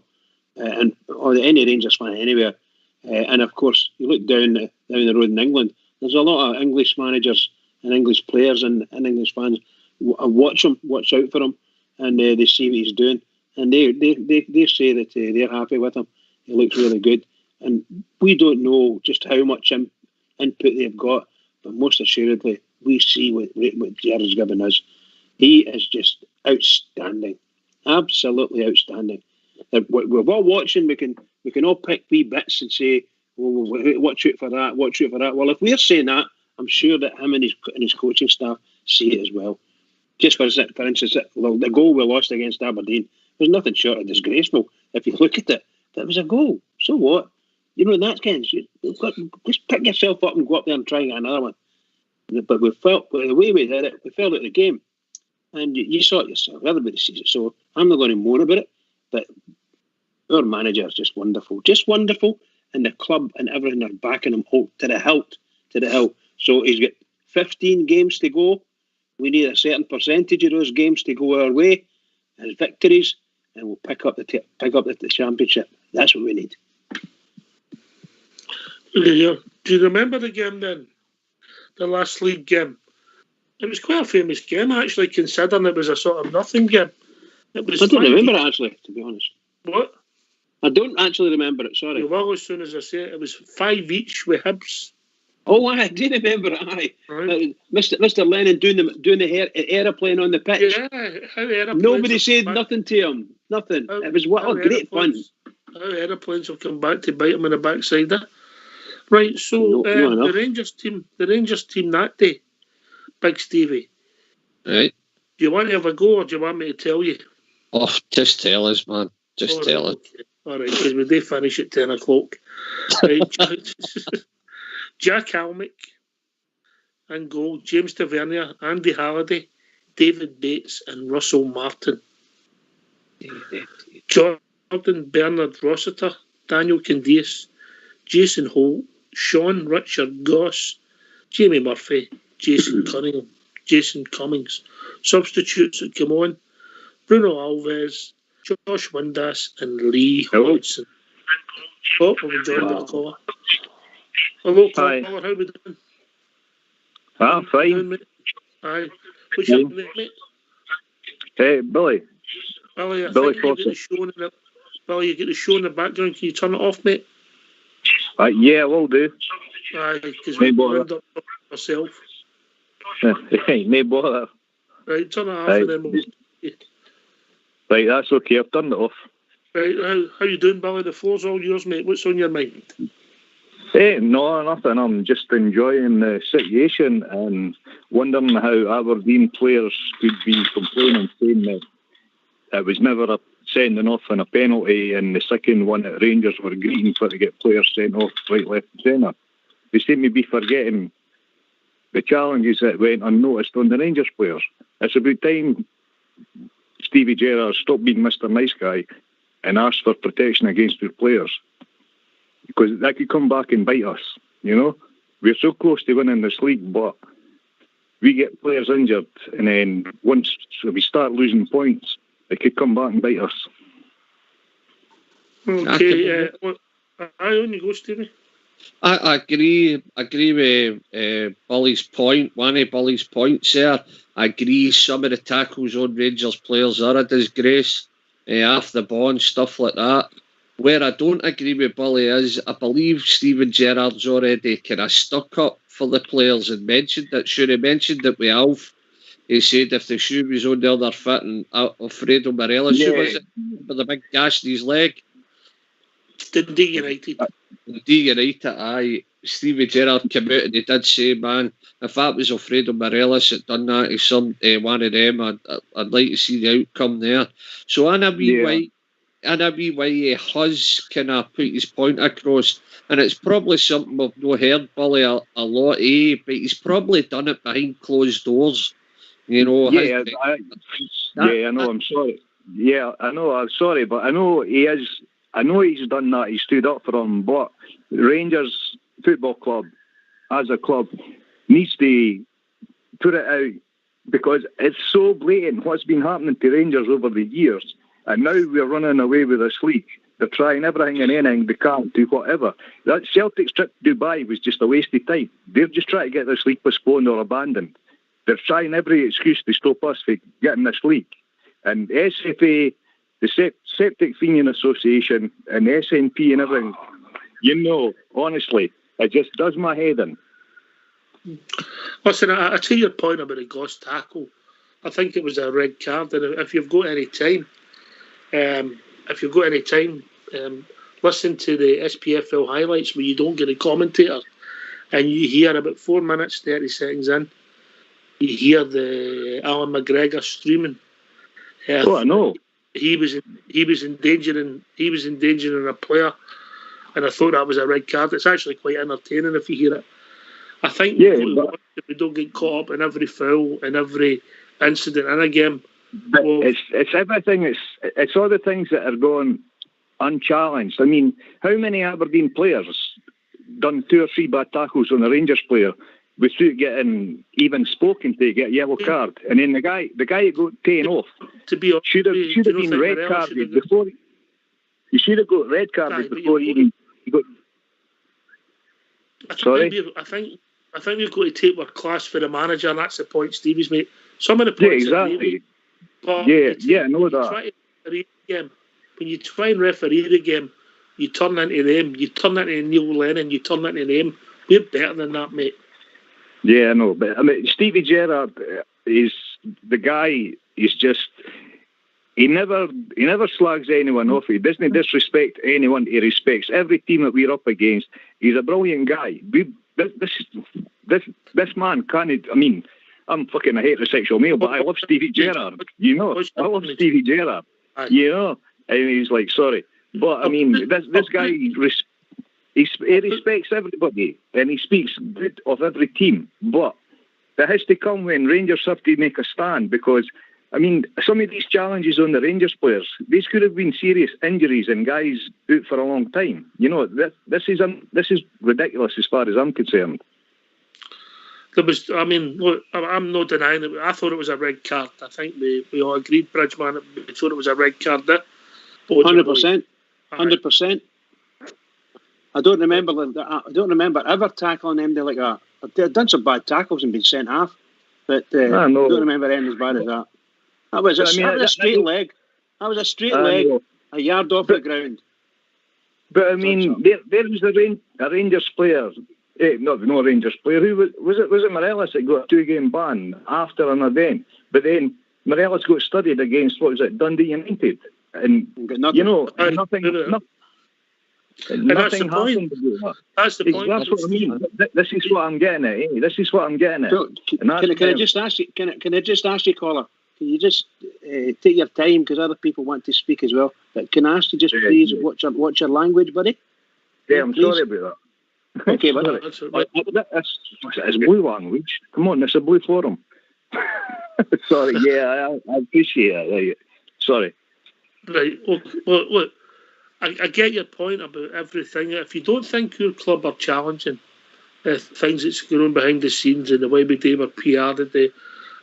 or any Rangers fan anywhere. And of course, you look down the road in England. There's a lot of English managers and English players and English fans watch him, watch out for him, and they see what he's doing, and they say that they're happy with him. He looks really good, and we don't know just how much input they've got, but most assuredly we see what Gerrard's given us. He is just outstanding, absolutely outstanding. We're all watching. We can all pick wee bits and say, well, watch out for that, watch out for that. Well, if we're saying that, I'm sure that him and his coaching staff see it as well. Just for instance, the goal we lost against Aberdeen was nothing short of disgraceful. If you look at it, that was a goal. So what? In that sense, just pick yourself up and go up there and try and get another one. But we felt, the way we did it, we fell out of the game. And you saw it yourself. Everybody sees it. So I'm not going to moan about it. But our manager is just wonderful. Just wonderful. And the club and everything are backing him to the hilt. So he's got 15 games to go. We need a certain percentage of those games to go our way as victories, and we'll pick up the championship. That's what we need. Do you remember the game then? The last league game? It was quite a famous game, actually, considering it was a sort of nothing game. I don't remember it, actually, to be honest. What? I don't actually remember it, sorry. Well, as soon as I say it was 5 each with Hibs. Oh, I do remember it, aye. Right. Mr. Lennon doing the aeroplane on the pitch. Yeah, how aeroplanes. Nobody said nothing to him. Nothing. It was great fun. How aeroplanes have come back to bite him in the backside there. Right, so the Rangers team that day, Big Stevie. Right. Do you want to have a go, or do you want me to tell you? Oh, just tell us, man. Just tell us. Okay. All right, because we do finish at 10 o'clock. Right. Jack Almick and goal, James Tavernier, Andy Halliday, David Bates and Russell Martin. Jordan Bernard Rossiter, Daniel Candias, Jason Holt, Sean Richard Goss, Jamie Murphy, Jason Cummings. Substitutes that come on, Bruno Alves, Josh Windass and Lee Hodgson. Oh, we've joined the caller. Hello, caller. How are we doing? I'm fine. Doing, mate? Aye. What's your name, mate? Hey, Billy. Billy, I Billy think you get the show in the background. Can you turn it off, mate? Yeah, I will do. Aye, because we wound up ourselves. No bother. Right, turn it off and then we'll... Right, that's okay. I've turned it off. Right, how you doing, Billy? The floor's all yours, mate. What's on your mind? Hey, no, nothing. I'm just enjoying the situation and wondering how Aberdeen players could be complaining, saying that it was never a sending off on a penalty, and the second one at Rangers were greeting for to get players sent off right, left and centre. They seem to be forgetting the challenges that went unnoticed on the Rangers players. It's about time Stevie Gerrard stopped being Mr. Nice Guy and asked for protection against their players, because that could come back and bite us, you know. We're so close to winning this league, but we get players injured, and then once we start losing points, it could come back and bite us. Okay, I only go, Stevie. I agree with Bully's point. One of Bully's points there. I agree some of the tackles on Rangers players are a disgrace, off the ball and stuff like that. Where I don't agree with Bully is, I believe Steven Gerrard's already kind of stuck up for the players and mentioned that. Sure, he mentioned it with Alf. He said if the shoe was on the other foot, and Alfredo Morelos' shoe, was it, with the big gash in his leg? D United. Aye. Stevie Gerrard came out and he did say, man, if that was Alfredo Morelos that done that to some one of them, I'd like to see the outcome there. So in a wee way he has kind of put his point across, and it's probably something we've not heard Bully a lot, but he's probably done it behind closed doors, you know. I know. I'm sorry. Yeah, I know. I'm sorry, but I know he is. I know he's done that. He stood up for him, but Rangers Football Club, as a club, needs to put it out, because it's so blatant what's been happening to Rangers over the years, and now we're running away with this league. They're trying everything and anything they can't do whatever. That Celtic's trip to Dubai was just a waste of time. They're just trying to get this league postponed or abandoned. They're trying every excuse to stop us from getting this league. And SFA, the Septic Union Association, and SNP and everything, you know, honestly, it just does my head in. Listen, I take your point about the Goss tackle. I think it was a red card, and if you've got any time, listen to the SPFL highlights where you don't get a commentator, and you hear about 4 minutes 30 seconds in, you hear the Alan McGregor streaming. I know. He was endangering a player, and I thought that was a red card. It's actually quite entertaining if you hear it. I think we don't get caught up in every foul and every incident in a game. But it's everything. It's all the things that are going unchallenged. I mean, how many Aberdeen players done 2 or 3 bad tackles on a Rangers player without getting even spoken to, get a yellow card, and then the guy who got taken off should have been red carded before. He should have got red carded before he got. Sorry, I think we've got to take our class for the manager, and that's the point Stevie's made. Some of the points, exactly. But I know that. When you try and referee the game, you turn into them. You turn into Neil Lennon. You turn into them. We're better than that, mate. Yeah, I know, but I mean, Stevie Gerrard is the guy. He's just he never slags anyone off. He doesn't disrespect anyone. He respects every team that we're up against. He's a brilliant guy. This man can't. I mean, I'm fucking a heterosexual male, but I love Stevie Gerrard. You know, I love Stevie Gerrard. You know, and he's like, sorry, but I mean, this guy. He respects everybody, and he speaks good of every team. But that has to come when Rangers have to make a stand, because, I mean, some of these challenges on the Rangers players, these could have been serious injuries and guys out for a long time. You know, this is ridiculous as far as I'm concerned. Look, I'm not denying it. I thought it was a red card. I think we all agreed, Bridgeman, we thought it was a red card there. 100%. 100%. I don't remember ever tackling them. They're like that. They've done some bad tackles and been sent half, but I don't remember anything as bad as that. That was a straight leg. That was a straight leg, a yard off the ground. But I mean, there was a Rangers player. No Rangers player. Who was it? Was it Morelos that got a 2-game ban after an event? But then Morelos got studied against Dundee United, and you know nothing. And that's the point. That's the point. That's what I mean. This is what I'm getting at. This is what I'm getting at. So, can I just ask you, caller? Can you just take your time because other people want to speak as well. But can I ask you just please watch your language, buddy? Yeah, I'm please. sorry about that. Okay, but it's blue language. Come on, it's a blue forum. Sorry, yeah, I appreciate it. Right. Sorry. Right. Well, look, I get your point about everything. If you don't think your club are challenging things that's going on behind the scenes and the way we do our PR today,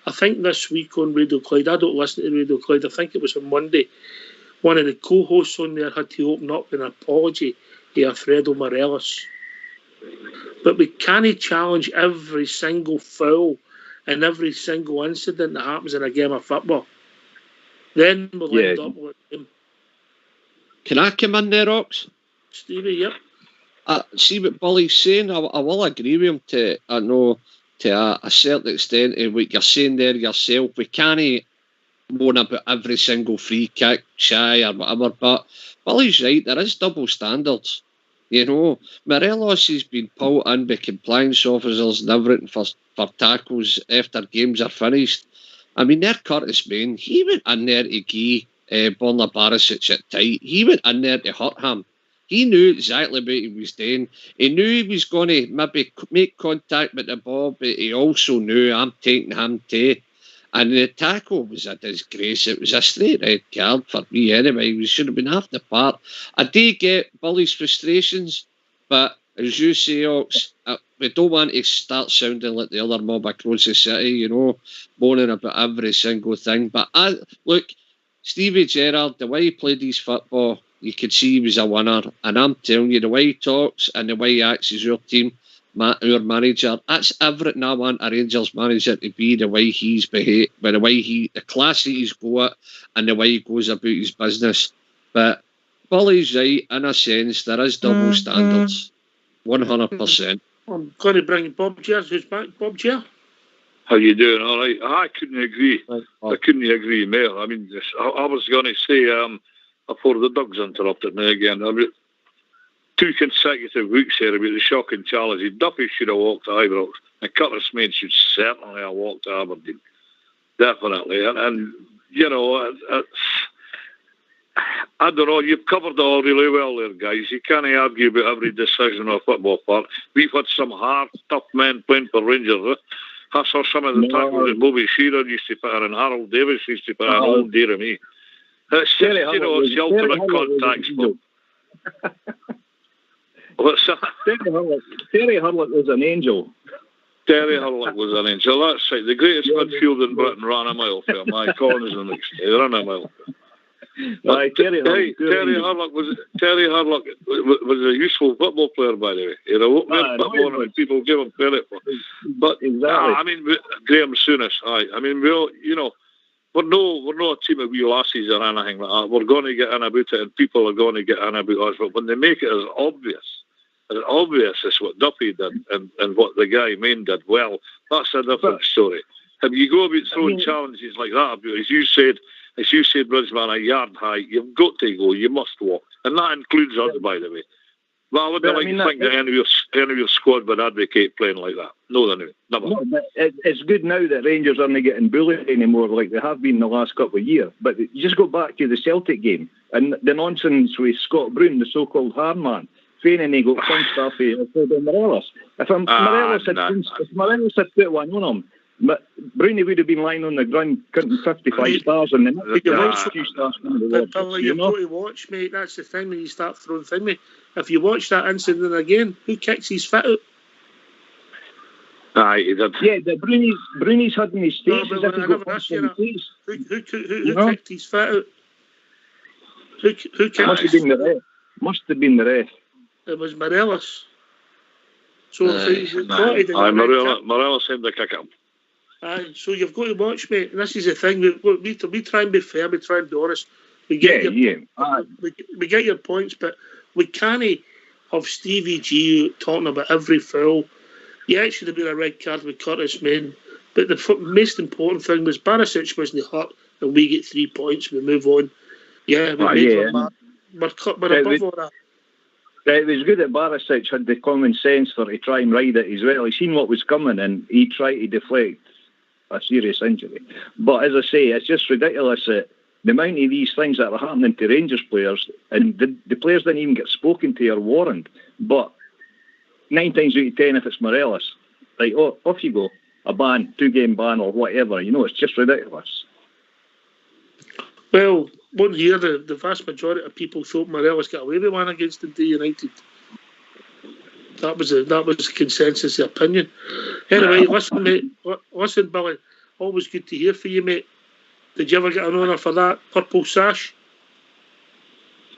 I think this week on Radio Clyde, I don't listen to Radio Clyde, I think it was on Monday, one of the co-hosts on there had to open up with an apology to Alfredo Morelos. But we can't challenge every single foul and every single incident that happens in a game of football. Then we'll end up with him. Can I come in there, Ox? Stevie, yep. See what Billy's saying. I will agree with him to a certain extent in what you're saying there yourself. We can't moan about every single free kick, shy or whatever, but Billy's right, there is double standards. You know, Morelos has been pulled in by compliance officers and everything for tackles after games are finished. I mean, they're Curtis Main. He went in there to give Borna Barisic at tight. He went in there to hurt him. He knew exactly what he was doing. He knew he was going to maybe make contact with the ball, but he also knew I'm taking him too. And the tackle was a disgrace. It was a straight red card for me anyway. We should have been half the part. I do get Billy's frustrations, but as you say, Ox, we don't want to start sounding like the other mob across the city, you know, moaning about every single thing. But look, Stevie Gerrard, the way he played his football, you could see he was a winner. And I'm telling you, the way he talks and the way he acts as your team, our manager, that's everything I want a Rangers manager to be, the way he's behaved, the class that he's got and the way he goes about his business. But Billy's right, in a sense, there is double standards, 100%. I'm going to bring Bob Jers, who's back. Bob Jer. How you doing? All right. I couldn't agree. I couldn't agree more. I mean, I was going to say, before the Dogs interrupted me again, I mean, 2 consecutive weeks here about the shocking challenges. Duffy should have walked to Ibrox, and Curtis Main should certainly have walked to Aberdeen. Definitely. And you know, I don't know, you've covered it all really well there, guys. You can't argue about every decision on a football park. We've had some hard, tough men playing for Rangers. I saw some of the tackles that Bobby Shearer used to put in and Harold Davis used to put in. Oh, dear me. It's just, you know, it's the ultimate contact sport. What's that? Terry Hurlock was an angel. Terry Hurlock was an angel. That's right. The greatest midfield in Britain ran a mile for him. My corners the next day. They ran a mile. Terry Hurlock was a useful football player, by the way. You know, more than people give him credit for. But exactly. I mean, Graham Souness. I mean, we all, you know, we're no a team of wee lassies or anything like that. We're going to get in about it, and people are going to get in about us. But when they make it as obvious as what Duffy did and what the guy Main did, well, that's a different story. If you go about throwing challenges like that, as you said, Bridgman, a yard high, you've got to go, you must walk. And that includes us, by the way. But I would to think that any of your squad would advocate playing like that. No, anyway, never. No, but it's good now that Rangers aren't getting bullied anymore like they have been the last couple of years. But you just go back to the Celtic game and the nonsense with Scott Brown, the so-called hard man, feigning he got punched off Morelos. If Morelos had put one on him, but Brownie would have been lying on the ground counting 55 stars and then you've got to watch, mate. That's the thing when you start throwing things, mate. If you watch that incident again, who kicks his foot out? He did. Yeah, the Brownie's had in his face. Who kicked his foot out? Who kicked Must have been the ref. Must have been the ref. It was Morelos. So Morelos had the kick up. So you've got to watch, mate. And this is the thing. We try and be fair. We try and be honest. We get your points, but we can't have Stevie G talking about every foul. Yeah, it should have been a red card with Curtis Main. But the most important thing was Barisic wasn't hurt, and we get 3 points. We move on. Yeah, we're above all that. It was good that Barisic had the common sense to try and ride it as well. He seen what was coming and he tried to deflect. a serious injury. But as I say, it's just ridiculous that the amount of these things that are happening to Rangers players, and the players didn't even get spoken to or warned. But 9 times out of 10, if it's Morelos, like, oh, off you go, a ban, 2-game ban or whatever. It's just ridiculous. Well, one here, the vast majority of people thought Morelos got away with one against Dundee United. That was the consensus opinion. Anyway, listen, mate. Listen, Billy. Always good to hear from you, mate. Did you ever get an honour for that purple sash?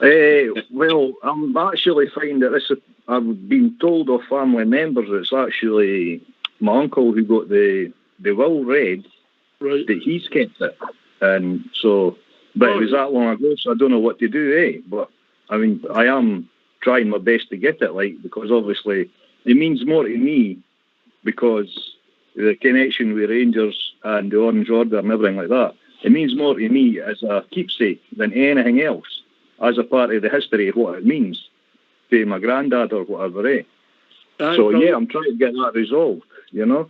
Well, I'm actually finding that I've been told of family members that it's actually my uncle who got the will read, right, that he's kept it. And so, but it was that long ago, so I don't know what to do, But, I mean, I am trying my best to get it, because obviously it means more to me because the connection with Rangers and the Orange Order and everything like that, it means more to me as a keepsake than anything else, as a part of the history of what it means to my granddad or whatever, So, I'm trying to get that resolved, All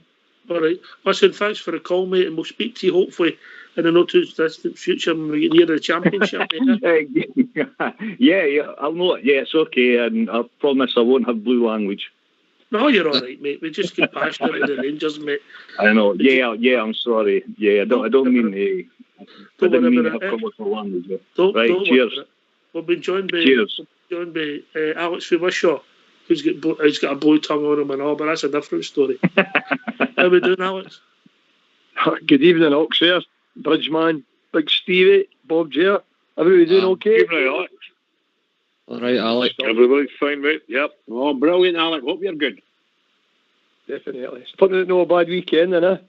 right. Listen, thanks for the call, mate, and we'll speak to you hopefully in the not too distant future when we get near the championship. I'll know it. Yeah, it's okay, and I promise I won't have blue language. No, you're all right, mate. We just get passionate with the Rangers, mate. I know. I'm sorry. I don't mean to. I didn't mean to have colourful language. Right, cheers. We've been joined by Alex Wishaw, who's got a blue tongue on him and all, but that's a different story. How we doing, Alex? Good evening, Ox here. Bridgeman, Big Stevie, Bob Jarrett. Everybody doing okay? Good night, Alex. All right, Alex. Everybody's fine, mate. Yep. Oh, brilliant, Alex. Hope you're good. Definitely. It's putting it no a bad weekend, then,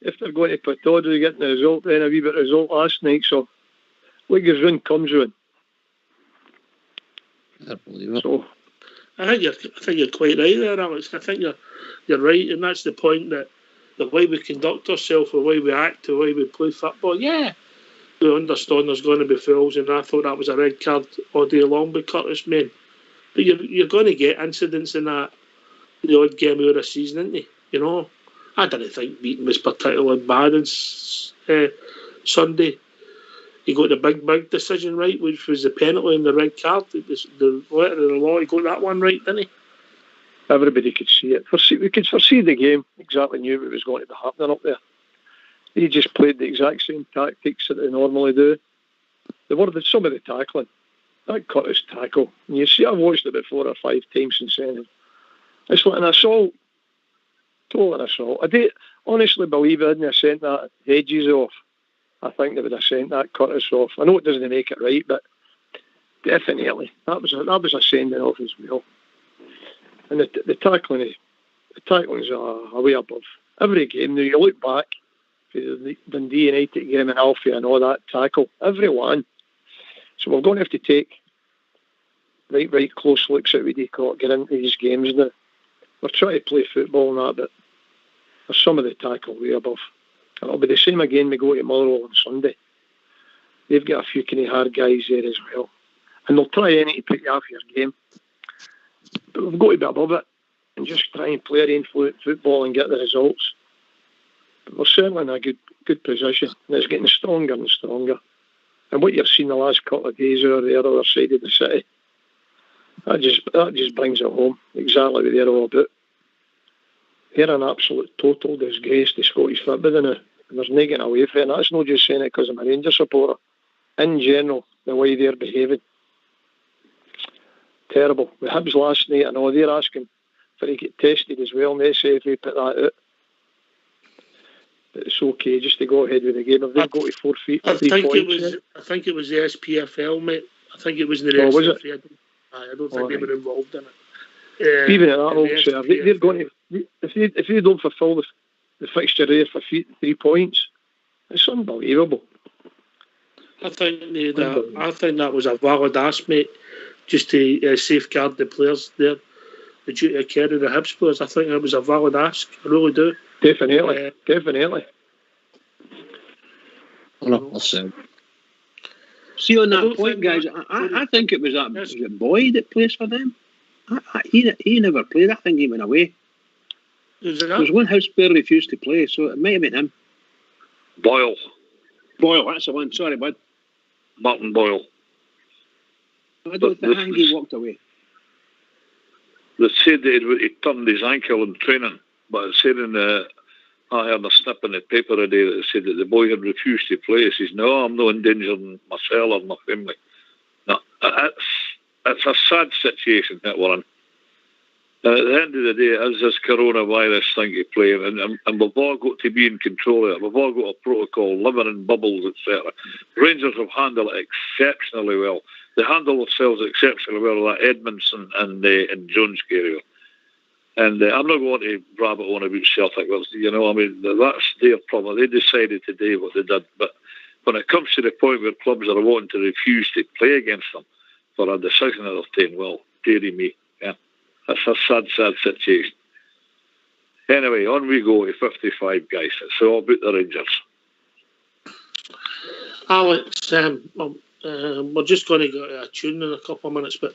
if they're going to put order getting the result, then a wee bit of result last night, so Wiggers win comes win. I believe it. So, I think you're quite right there, Alex. I think you're right, and that's the point, that the way we conduct ourselves, the way we act, the way we play football, we understand there's going to be fouls, and I thought that was a red card all day long by Curtis Main. But you're going to get incidents in that, the odd game of the season, isn't you? I didn't think Beaton was particularly bad on Sunday. He got the big decision right, which was the penalty and the red card. It was the letter of the law. He got that one right, didn't he? Everybody could see it. We could foresee the game. Exactly knew what was going to be happening up there. He just played the exact same tactics that they normally do. Some of the tackling. That Curtis tackle. And you see, I've watched it about 4 or 5 times since then. It's like an assault. Total assault. I do honestly believe I hadn't sent that Hedges off. I think they would have sent that Curtis off. I know it doesn't make it right, but definitely that was a sending off as well. And the tackling's a way above every game. Now you look back for the Dundee United game in Alfie and all that tackle, every one. So we're going to have to take right close looks at what they call it, get into these games now. We're trying to play football and that, but there's some of the tackle way above. And it'll be the same again we go to Motherwell on Sunday. They've got a few kind of hard guys there as well. And they'll try any to put you off your game. But we've got to be above it and just try and play our own football and get the results. But we're certainly in a good position. And it's getting stronger and stronger. And what you've seen the last couple of days over the other side of the city, that just brings it home. Exactly what they're all about. They're an absolute total disgrace to Scottish football now. And there's no getting away from it. And that's not just saying it because I'm a Rangers supporter. In general, the way they're behaving. Terrible. The Hibs last night, I know they're asking for it to get tested as well, and they say if they put that out. But it's okay just to go ahead with the game. If they've got to forfeit 3 points. I think it was the SPFL, mate. I think it was the rest of it? I don't think they were involved in it. Even at that old serve, they're going to, if they don't fulfil the fixture there for 3 points, it's unbelievable. I think that was a valid ask, mate, just to safeguard the players there, the duty of care of the Hibs players. I think that was a valid ask. I really do. Definitely. 100%. See, on that point, guys, I think it was that Boyd that plays for them. He never played. I think he went away. Who's There that? was one house player refused to play, so it might have been him. Boyle. Boyle, that's the one. Sorry, bud. Martin Boyle. I don't think he walked away. They said that he turned his ankle in training, but it said I heard a snip in the paper today that said that the boy had refused to play. He says, "No, I'm not endangering myself or my family." No, it's a sad situation that we're in. At the end of the day, it is this coronavirus thing to play, and we've all got to be in control of it. We've all got a protocol, living in bubbles, etc. Rangers have handled it exceptionally well. They handle themselves exceptionally well, like Edmondson and Jones area. And I'm not going to rabbit on about Celtic. You know, I mean, that's their problem. They decided today what they did. But when it comes to the point where clubs are wanting to refuse to play against them for a decision that they've taken, well, dearie me, yeah, that's a sad, sad situation. Anyway, on we go to 55, guys. It's all about the Rangers. Alex, we're just going to go to a tune in a couple of minutes, but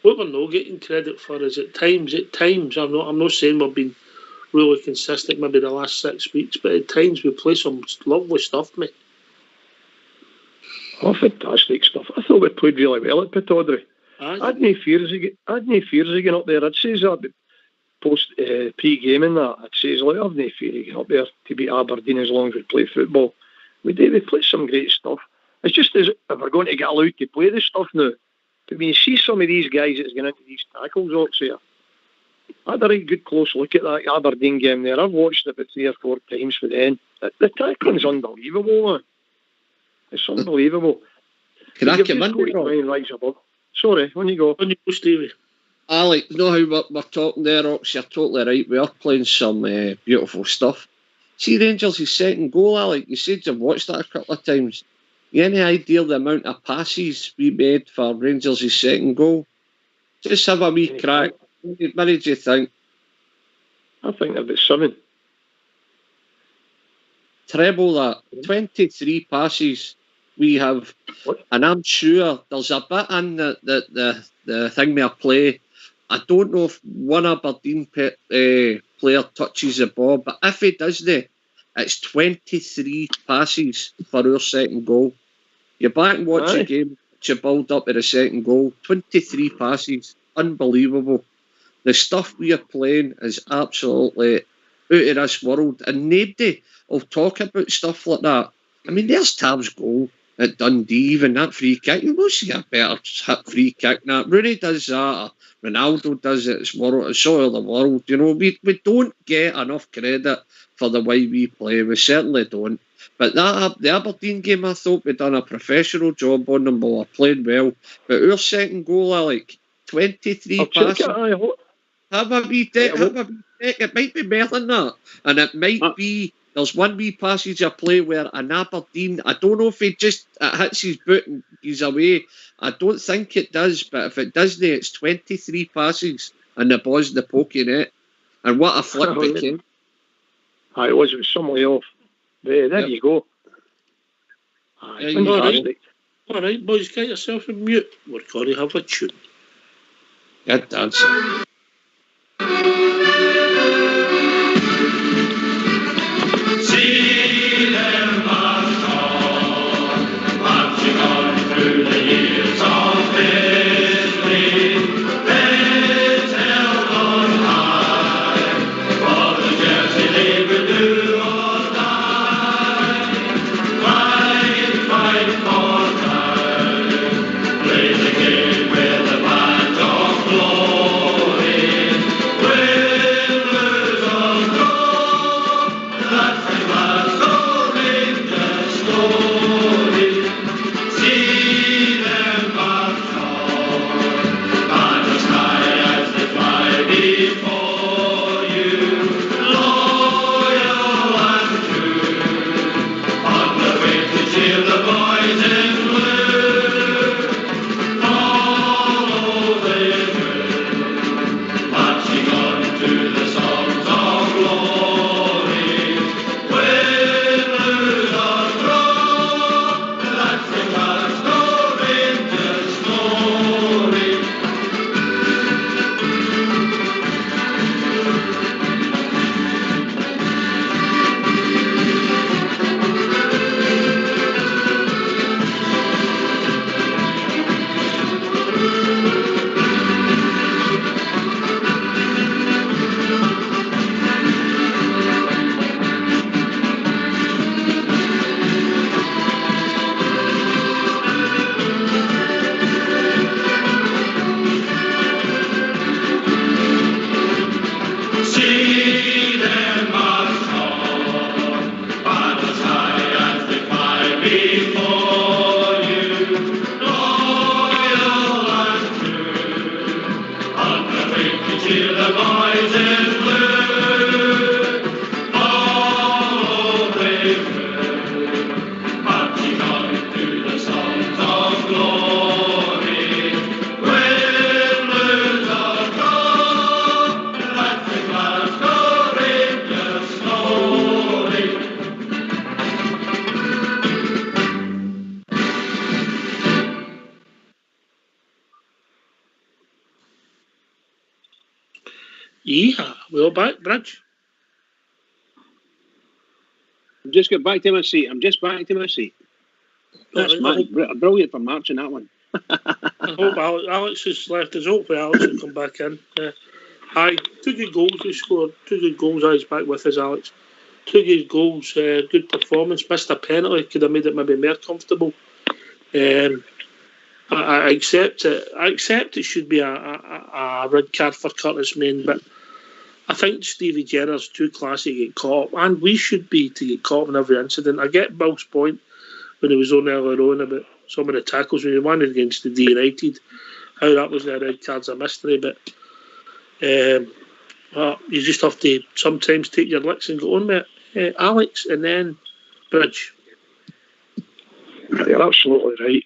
what we're not getting credit for is at times, I'm not saying we've been really consistent maybe the last 6 weeks, but at times we play some lovely stuff, mate. Oh, fantastic stuff. I thought we played really well at Pittodrie. I had no fears of getting up there. I'd say that post pre-game and that. I'd say, like, I've no fear of getting up there to beat Aberdeen as long as we play football. We play some great stuff. It's just as if we're going to get allowed to play this stuff now. But when you see some of these guys that's going into these tackles up here, I had a right good close look at that Aberdeen game there. I've watched it about 3 or 4 times for the end. The tackling's unbelievable, man. It's unbelievable. Can I come in? Sorry, on you go. On you go, Stevie. Alex, you know how we're talking there, Ox? You're totally right. We are playing some beautiful stuff. See Rangers' second goal, Alex. You said you've watched that a couple of times. You any idea the amount of passes we made for Rangers' second goal? Just have a wee crack. What did you think? I think about 7. Treble that. 23 passes we have. What? And I'm sure there's a bit in the thing we play. I don't know if one Aberdeen player touches the ball, but if he does it's 23 passes for our second goal. You back and watch the game to build up to the second goal. 23 passes. Unbelievable. The stuff we are playing is absolutely out of this world. And nobody will talk about stuff like that. I mean, there's Tab's goal at Dundee, even that free kick. You must see a better hit free kick than that. Rooney does that. Ronaldo does it. It's all of the world. You know, we don't get enough credit for the way we play. We certainly don't. But the Aberdeen game, I thought we'd done a professional job on them. We were playing well. But our second goal, Alec, 23 passes. Have a wee deck. It might be more than that. And it might be, there's one wee passage of play where an Aberdeen, I don't know if it hits his boot and he's away. I don't think it does, but if it doesn't, it's 23 passes and the ball's in the poky net. And what a flip it came. It was somebody off. There you go. Fantastic. All right, boys, get yourself in mute. We're going to have a tune. Good dancing. See them march on, marching on through the years of misery. Heads held on high, for the jersey they will do or die. Fight for time, play the game with the band of glory. Win, lose or draw, that's the Glasgow Rangers story. See them march on, banners high as they fly before you. Loyal and true, on the way to cheer the boys in blue. Follow their drill, marching on to the songs of glory. Win, lose or draw, that's the Glasgow Rangers story. there must fall, banners high as they fly before you, loyal and true, on the wing to cheer the boys in blue. Follow brave blue, marching on through the songs of glory, with blues of gold, that's the Glasgow Rangers story. Yeah, well back, Bridge. I've just got back to my seat. I'm just back to my seat. That's brilliant for marching that one. I hope Alex has left us. Hopefully Alex will come back in. Aye, 2 good goals he scored. 2 good goals. He's back with us, Alex. 2 good goals. Good performance. Missed a penalty. Could have made it maybe more comfortable. I accept it. I accept it should be a red card for Curtis Main, but I think Stevie Gerrard's too classy to get caught, and we should be to get caught in every incident. I get Bill's point when he was on earlier on about some of the tackles when he won against the D United, how that was a red card's a mystery, but well, you just have to sometimes take your licks and go on with it. Alex, and then Bridge. You're absolutely right.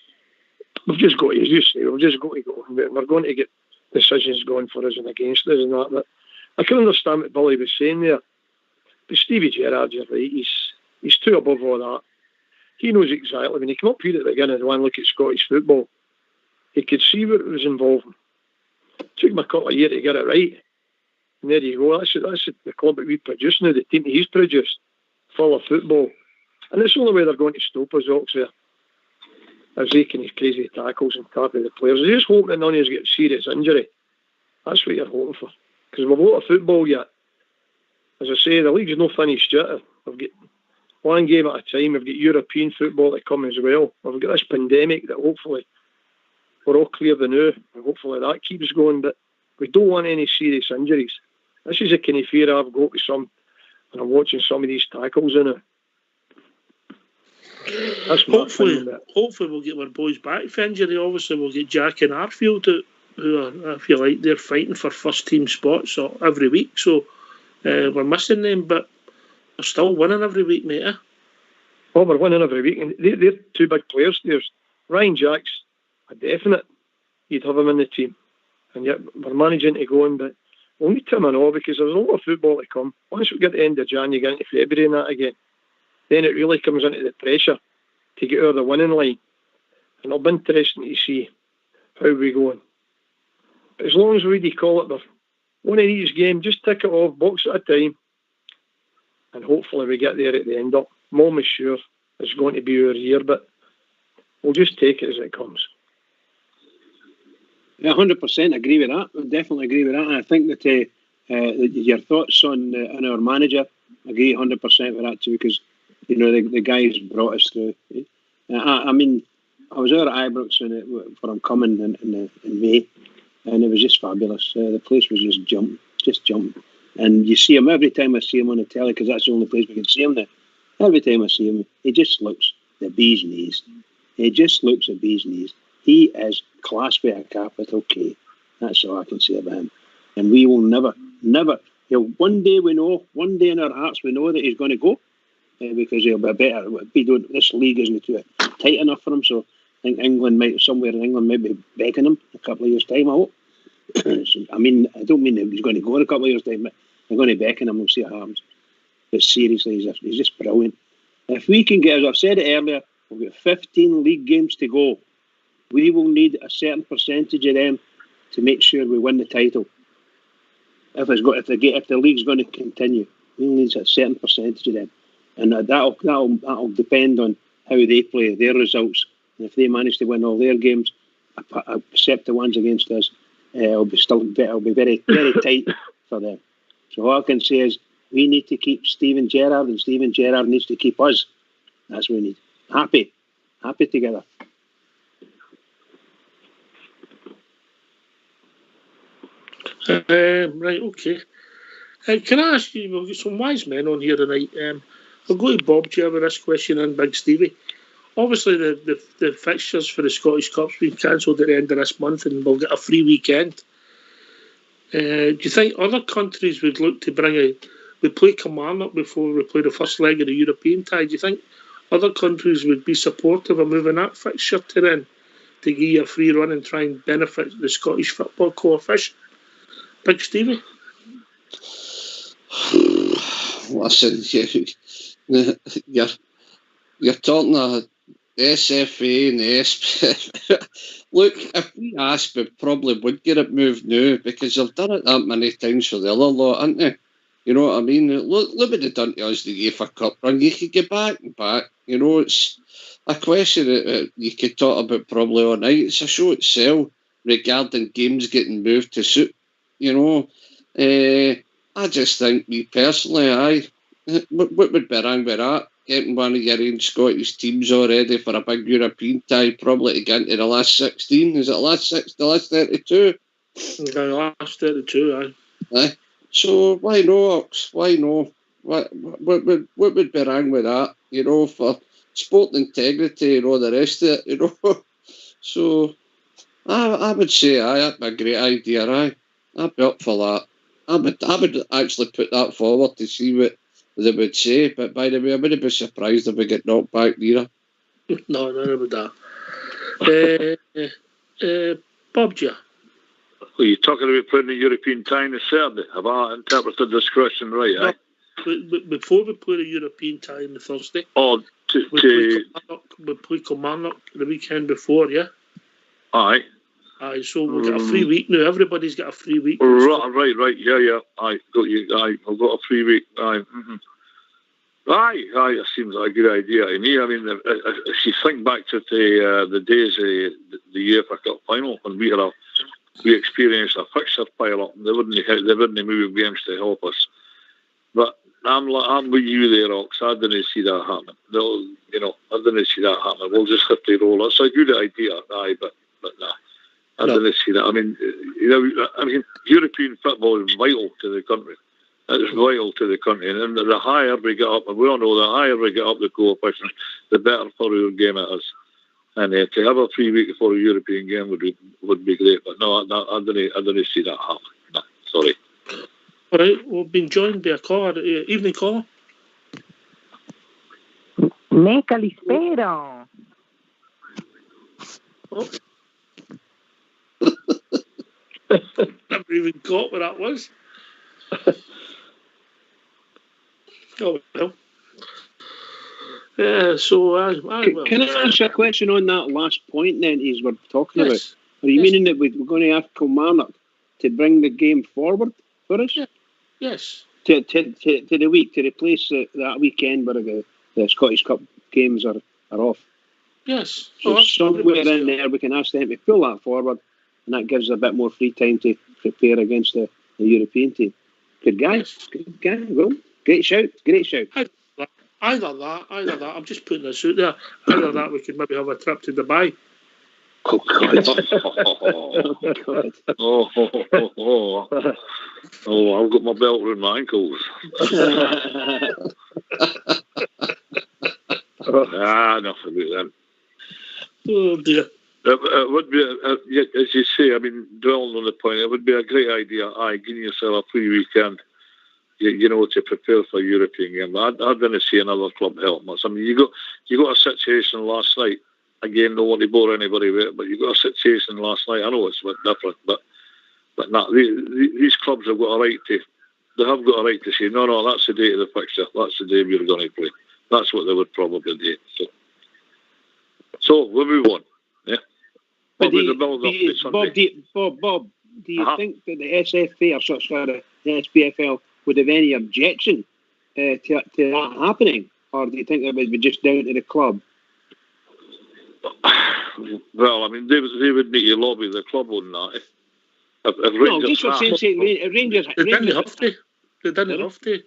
We've just got to, as you say, we've just got to go. We're going to get decisions going for us and against us and that. But I can understand what Billy was saying there. But Stevie Gerrard, you're right. He's too above all that. He knows exactly. When he came up here at the beginning and went and look at Scottish football, he could see what it was involving. It took him a couple of years to get it right. And there you go. That's the club that we produce now, the team that he's produced, full of football. And it's the only way they're going to stop us, Oxford. As making his crazy tackles and tapping the players. I just hope that none of us get serious injury. That's what you're hoping for. Because we've a lot of football yet. As I say, the league's not finished yet. We've got one game at a time. We've got European football to come as well. We've got this pandemic that hopefully we're all clear the now. And hopefully that keeps going. But we don't want any serious injuries. This is a kind of fear I've got with some, and I'm watching some of these tackles in it. Hopefully we'll get our boys back for injury. Obviously, we'll get Jack and Arfield, who are, if you like, they're fighting for first team spots every week. So we're missing them, but they're still winning every week, mate. Well, we're winning every week, and they're 2 big players. There's Ryan Jack's a definite. You'd have him in the team, and yet we're managing to go on, but we'll need Tim and all because there's a lot of football to come. Once we get to the end of January, you get into February and that again. Then it really comes into the pressure to get out of the winning line. And it'll be interesting to see how we go on. But as long as we call it, one of these games, just tick it off, box at a time, and hopefully we get there at the end up. I'm almost sure it's going to be our year, but we'll just take it as it comes. Yeah, 100% agree with that. I definitely agree with that. And I think that your thoughts on our manager, I agree 100% with that too, because you know, the guys brought us through. I mean, I was over at Ibrox for him coming in May, and it was just fabulous. The place was just jumping. And you see him every time I see him on the telly, because that's the only place we can see him now. Every time I see him, he just looks the bee's knees. He just looks the bee's knees. He is class with a capital K. That's all I can say about him. And we will never, one day in our hearts we know that he's going to go. Because he'll be better. This league isn't too tight enough for him, so I think somewhere in England might be begging him a couple of years' time, I hope. So, I mean, I don't mean he's going to go in a couple of years' time, but they're going to beckon him, we'll see what happens. But seriously, he's just brilliant. If we can get, as I've said it earlier, we've got 15 league games to go. We will need a certain percentage of them to make sure we win the title. If the league's going to continue, we need a certain percentage of them. And that'll depend on how they play, their results. And if they manage to win all their games, except the ones against us, it'll be very, very tight for them. So all I can say is we need to keep Steven Gerrard, and Steven Gerrard needs to keep us. That's what we need. Happy together. Right, okay. Can I ask you, we've got some wise men on here tonight. I'll go to Bob G with this question and Big Stevie. Obviously, the fixtures for the Scottish Cup's been cancelled at the end of this month and we'll get a free weekend. Do you think other countries would look to we play Kilmarnock before we play the first leg of the European tie? Do you think other countries would be supportive of moving that fixture to then to give you a free run and try and benefit the Scottish football coefficient? Big Stevie? Listen, you're talking the SFA and the SPF. Look, if we asked, we probably would get it moved now because they've done it that many times for the other lot, haven't they? You know what I mean? Look what they've done to us, the UEFA Cup run. You could get back and back. You know, it's a question that you could talk about probably all night. It's a show itself regarding games getting moved to suit. You know, I just think, me personally, what would be wrong with that? Getting one of your own Scottish teams already for a big European tie, probably to get into the last 16. Is it the last 32? The last 32, aye. So why not? Why no? What would be wrong with that? You know, for sport integrity and all the rest of it. You know, so I would say that'd be a great idea. I'd be up for that. I would actually put that forward to see what they would say. But by the way, I wouldn't be surprised if we get knocked back neither. No, none of that. Bob G. Well, you're talking about playing the European tie on the Saturday. Have I interpreted this question right? Before we play the European tie on the Thursday, we play Kilmarnock the weekend before, yeah? Aye. So we'll get a free week now. Everybody's got a free week. Right. Yeah. I've got a free week. Aye. Mm-hmm. Aye. It seems like a good idea to me. I mean, if you think back to the days of the UEFA Cup final when we experienced a fixture pile up, they wouldn't move games to help us. But I'm with you there, Ox. I didn't see that happening. No, I didn't see that happening. We'll just have to roll. It's a good idea, aye, but nah. I didn't see that. I mean, European football is vital to the country. It's vital to the country, and the higher we get up, and we all know the higher we get up the coefficient, the better for our game it is. And to have a free week before a European game would be great. But no, I didn't see that happen. No, sorry. All right, we've been joined by a caller. Evening caller. Me Calispero. Oh. Never even caught what that was. Oh well. Yeah, so can I ask you a question on that last point then we're talking about? Are you meaning that we're going to ask Kilmarnock to bring the game forward for us? Yeah. Yes. To the week, to replace that weekend where the Scottish Cup games are off? Yes. So somewhere in there we can ask them to pull that forward, and that gives us a bit more free time to prepare against the European team. Good guy. Yes. Good guy. Well, great shout. Either that. I'm just putting this out there. Either that, we could maybe have a trip to Dubai. Oh God! I've got my belt around my ankles. Enough about them. Oh dear. It would be, as you say. I mean, dwelling on the point, it would be a great idea. Giving yourself a free weekend. To prepare for a European game. I didn't see another club help us. I mean, you got a situation last night. Again, don't want to bore anybody with it, but you got a situation last night. I know it's a bit different, but nah, these clubs have got a right to. They have got a right to say, no, that's the date of the fixture. That's the day we're going to play. That's what they would probably do. So we'll move on. Yeah. But Bob, do you think that the SFA or the SPFL would have any objection to that happening, or do you think that would be just down to the club? Well, I mean, they would need to lobby the club on that. Rangers. They didn't have to.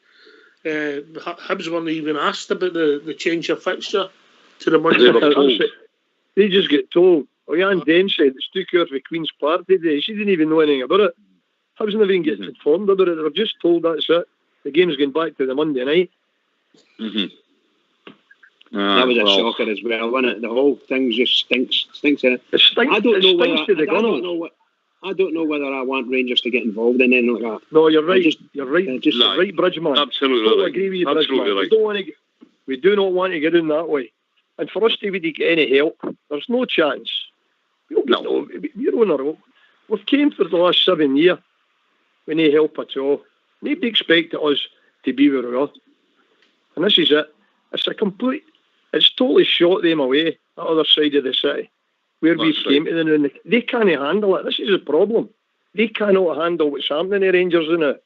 Hibs weren't even asked about the change of fixture to the Monday. They just get told. Jan Den said it's took her for Queen's Park today. She didn't even know anything about it. I was never even getting informed about it. They were just told that's it. The game's going back to the Monday night. That was a shocker as well, wasn't it? The whole thing just stinks. It stinks. I don't know whether I want Rangers to get involved in anything like that. No, you're right. You're right, Bridgeman. Absolutely. Totally agree with you, Bridgeman. We do not want to get in that way. And for us to even get any help, there's no chance. We're on our own. We've came for the last 7 years with no help at all. Nobody expected us to be where we are. And this is it. It's totally shot them away at the other side of the city. Where we came to them, and they can't handle it. This is the problem. They cannot handle what's happening to Rangers in it.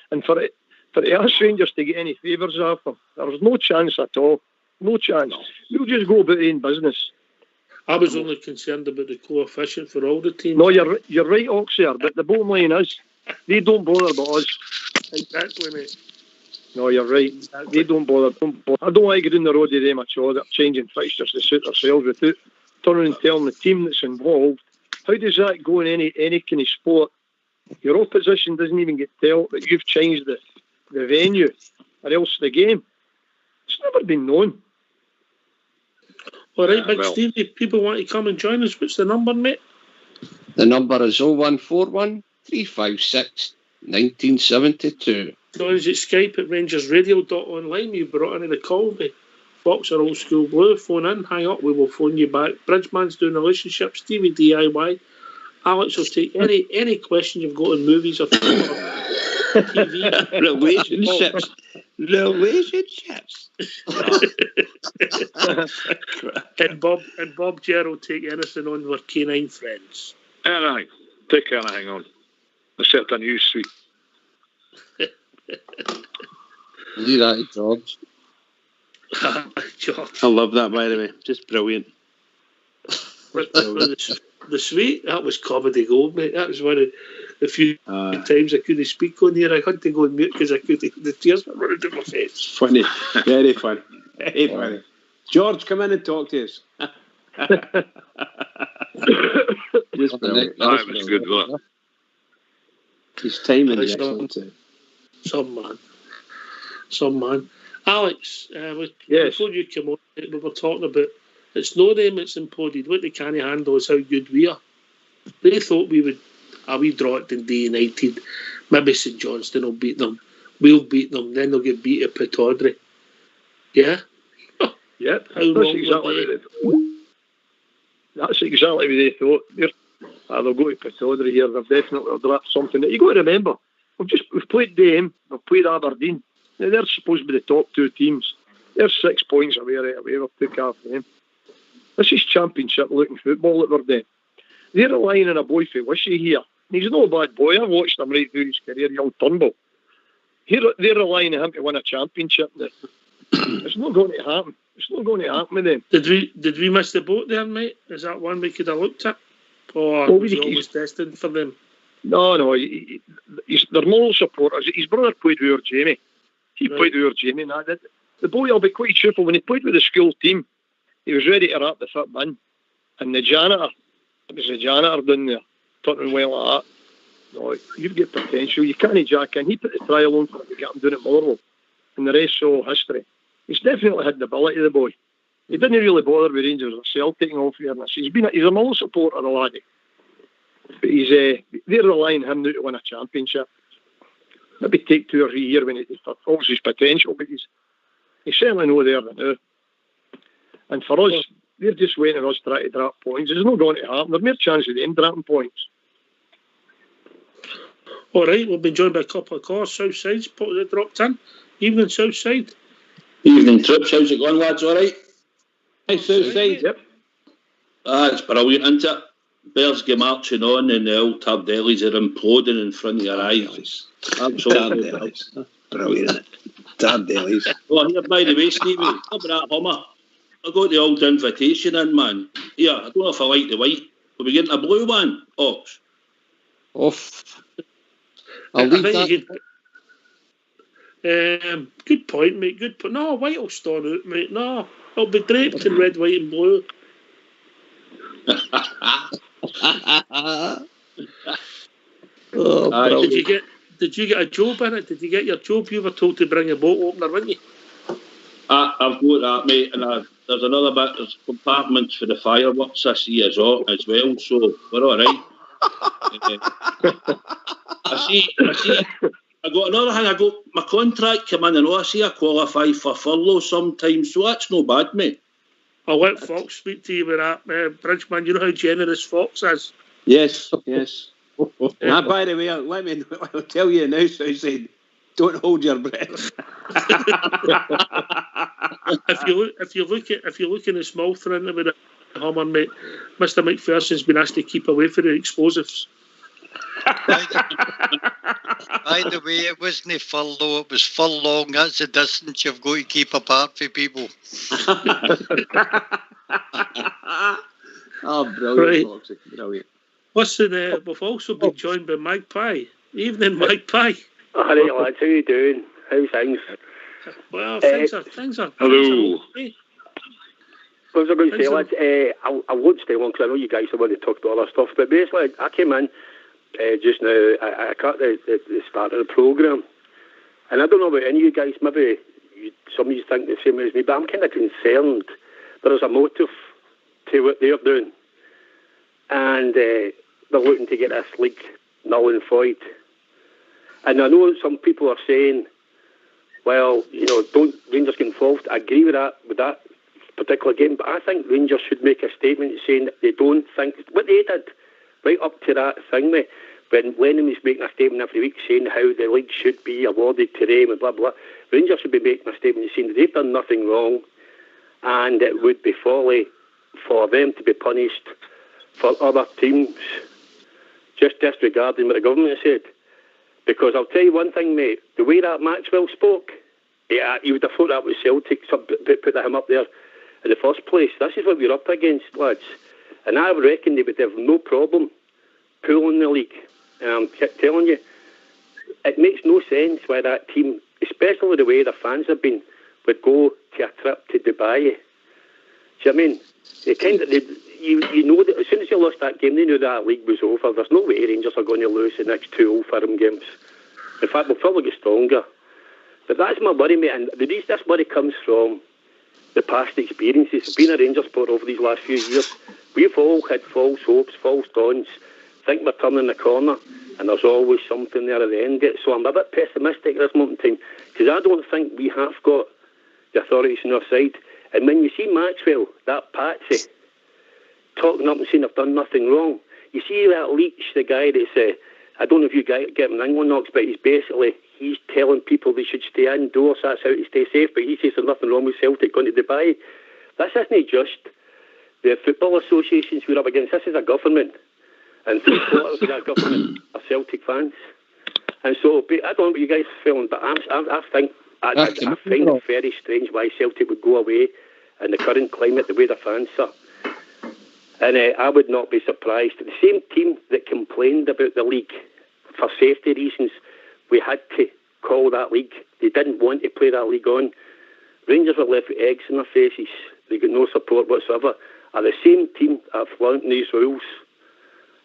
And for us Rangers to get any favours off them, there's no chance at all. No chance. We'll just go about our own business. I was only concerned about the coefficient for all the teams. No, you're right, Oxer, but the bottom line is, they don't bother about us. Exactly, mate. No, you're right. Exactly. They don't bother. I don't like to get in the road of them at all. They're changing fixtures to suit themselves without turning and telling the team that's involved. How does that go in any kind of sport? Your opposition doesn't even get told that you've changed the venue or else the game. It's never been known. All right, Big Stevie, people want to come and join us. What's the number, mate? The number is 0141 356 1972. Join us at Skype at RangersRadio.online. You brought in the call me. Fox or Old School Blue. Phone in, hang up, we will phone you back. Bridgeman's doing relationships, Stevie DIY. Alex will take any question you've got in movies or TV. Relationships. and Bob Gerald will take anything on with canine friends. Anything. Take anything on. Except a news suite. Do that, George. George. I love that, by the way. Just brilliant. The suite, that was comedy gold, mate. That was one of the few times I couldn't speak on here. I had to go on mute because the tears were running down my face. Funny. Very funny. Very funny. George, come in and talk to us. Just brilliant. That was good, wasn't it? His timing is excellent too. Some man. Alex, yes. Before you came on, we were talking about it's no them it's imploded. What they can't handle is how good we are. They thought we would draw it in Dundee United. Maybe St Johnstone will beat them. We'll beat them. Then they'll get beat at Pittodrie. Yeah? Yep. How wrong were they? That's exactly what they thought. They'll go to Pittodrie here. They've definitely dropped something. You got to remember, we've played them. We've played Aberdeen. Now they're supposed to be the top two teams. They're 6 points away right away. We've took half them. This is championship-looking football that we're doing. They're relying on a boy for Wishy here. He's no bad boy. I've watched him right through his career, young Turnbull. They're relying on him to win a championship now. It's not going to happen. It's not going to happen with them. Did we miss the boat there, mate? Is that one we could have looked at? Or was he always destined for them? No. They're moral supporters. His brother played with our Jamie. He played with our Jamie. The boy, I'll be quite truthful, when he played with the school team, he was ready to wrap the foot bin. And the janitor, it was the janitor down there, turning well like that. No, you've got potential. You can't jack in. He put the trial on for him to get him doing it Motherwell. And the rest's all history. He's definitely had the ability, the boy. He didn't really bother with Rangers or Celtic and all fairness. He's a Mull supporter, the laddie. But they're relying on him now to win a championship. Maybe take 2 or 3 years when he fulfills his potential, but he's certainly not there now. And for us, they're just waiting on us trying to drop points. It's not going to happen. There's more chance of them dropping points. All right, we'll be joined by a couple of callers. Southside's dropped in. Evening, Southside. Evening, Trips. How's it going, lads? All right? Hey, Southside. Yep. It's brilliant, isn't it? Bears get marching on and the old Tardellis are imploding in front of your eyes. Absolutely. Brilliant. Tardellis. Oh, here, by the way, Stevie, look at that Hummer. I got the old invitation in, man. Yeah, I don't know if I like the white. Will we getting a blue one, Ox? Off. I'll leave that. Good point, mate. Good point. No, white will stand out, mate. No, it'll be draped in red, white and blue. Oh, Did you get a job in it? Did you get your job? You were told to bring a bottle opener, weren't you? I've got that, mate, and there's another bit. There's compartments for the fireworks this year as well, so we're all right. I see. I got another thing. I got my contract come in, and I see I qualify for furlough sometimes, so that's no bad, mate. I'll let Fox speak to you with that, Bridgeman. You know how generous Fox is. Yes. By the way, I'll tell you now. So I said, don't hold your breath. if you look in the small thing with the Hummer, mate, Mr. McPherson's been asked to keep away from the explosives. By the way, it wasn't furlough, it was furlong. That's the distance you've got to keep apart from people. Oh, brilliant. Right. Brilliant. Listen, we've also been joined by Magpie. Evening, Magpie. Hi, lads. How you doing? How's things? Well, things are. Hello. Okay. What was I going to say, lads? I won't stay long because I know you guys are going to talk about other stuff. But basically, I came in just now. I caught the start of the programme. And I don't know about any of you guys. Maybe some of you think the same as me. But I'm kind of concerned there's a motive to what they're doing. And they're looking to get this league null and void. And I know some people are saying, well, don't Rangers get involved. I agree with that particular game, but I think Rangers should make a statement saying that they don't think what they did right up to that thing when Lennon was making a statement every week saying how the league should be awarded to them and blah blah. Rangers should be making a statement saying that they've done nothing wrong, and it would be folly for them to be punished for other teams just disregarding what the government said. Because I'll tell you one thing, mate, the way that Maxwell spoke, yeah, you would have thought that was Celtic, put him up there in the first place. This is what we're up against, lads. And I reckon they would have no problem pulling the league. And I'm telling you, it makes no sense why that team, especially the way the fans have been, would go to a trip to Dubai. Do you know what I mean? You know that as soon as they lost that game, they knew that league was over. There's no way Rangers are going to lose the next 2 Old Firm games. In fact, they'll probably get stronger. But that's my worry, mate. And the reason this worry comes from the past experiences. Being a Rangers supporter over these last few years, we've all had false hopes, false dawns, think we're turning the corner, and there's always something there at the end of it. So I'm a bit pessimistic at this moment in time, because I don't think we have got the authorities on our side. And when you see Maxwell, that patsy, talking up and saying I've done nothing wrong, you see that Leach, the guy that's, I don't know if you get him in England knocks, but he's telling people they should stay indoors, that's how to stay safe, but he says there's nothing wrong with Celtic going to Dubai. This isn't just the football associations we're up against, this is a government, and 3/4 of that government are Celtic fans. And so, I don't know what you guys are feeling, but I think it very strange why Celtic would go away in the current climate, the way the fans are. And I would not be surprised. The same team that complained about the league for safety reasons, we had to call that league. They didn't want to play that league on. Rangers were left with eggs in their faces. They got no support whatsoever. Are the same team that are flaunting these rules